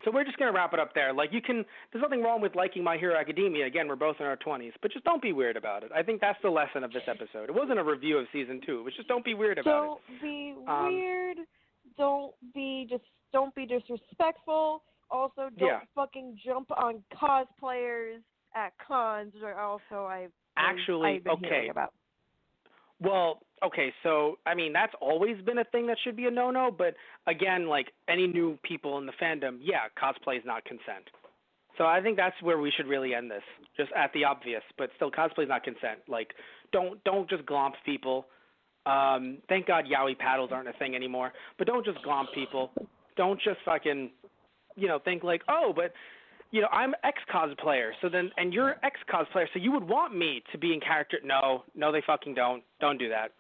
So we're just going to wrap it up there. Like, there's nothing wrong with liking My Hero Academia. Again, we're both in our 20s, but just don't be weird about it. I think that's the lesson of this episode. It wasn't a review of season 2. It was just don't be weird about
it. Don't be weird. Don't be disrespectful. Also, don't fucking jump on cosplayers at cons. Or also, I've been hearing about.
Well, okay, so, I mean, that's always been a thing that should be a no-no, but, again, like, any new people in the fandom, cosplay is not consent. So I think that's where we should really end this, just at the obvious, but still, cosplay is not consent. Like, don't just glomp people. Thank God yaoi paddles aren't a thing anymore, but don't just glomp people. Don't just fucking, think like, oh, but... I'm ex-cosplayer, and you're ex-cosplayer, so you would want me to be in character. No, they fucking don't. Don't do that.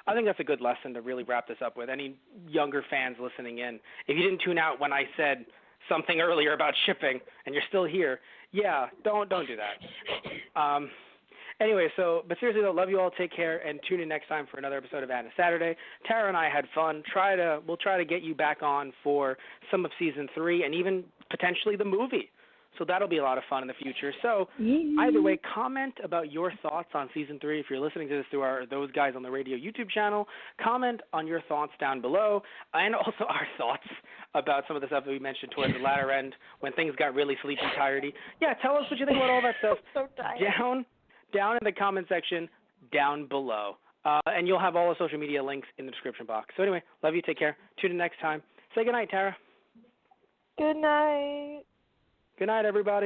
I think that's a good lesson to really wrap this up with. Any younger fans listening in, if you didn't tune out when I said something earlier about shipping and you're still here, don't do that. Anyway, but seriously though, love you all. Take care, and tune in next time for another episode of Anna Saturday. Tara and I had fun. We'll try to get you back on for some of season 3 and even potentially the movie. So that'll be a lot of fun in the future. So either way, comment about your thoughts on Season 3. If you're listening to this through Those Guys on the Radio YouTube channel, comment on your thoughts down below, and also our thoughts about some of the stuff that we mentioned towards the latter end when things got really sleepy, tiredy. Yeah, tell us what you think about all that stuff
so tired.
down in the comment section down below. And you'll have all the social media links in the description box. So anyway, love you. Take care. Tune in next time. Say goodnight, Tara.
Good night.
Good night, everybody.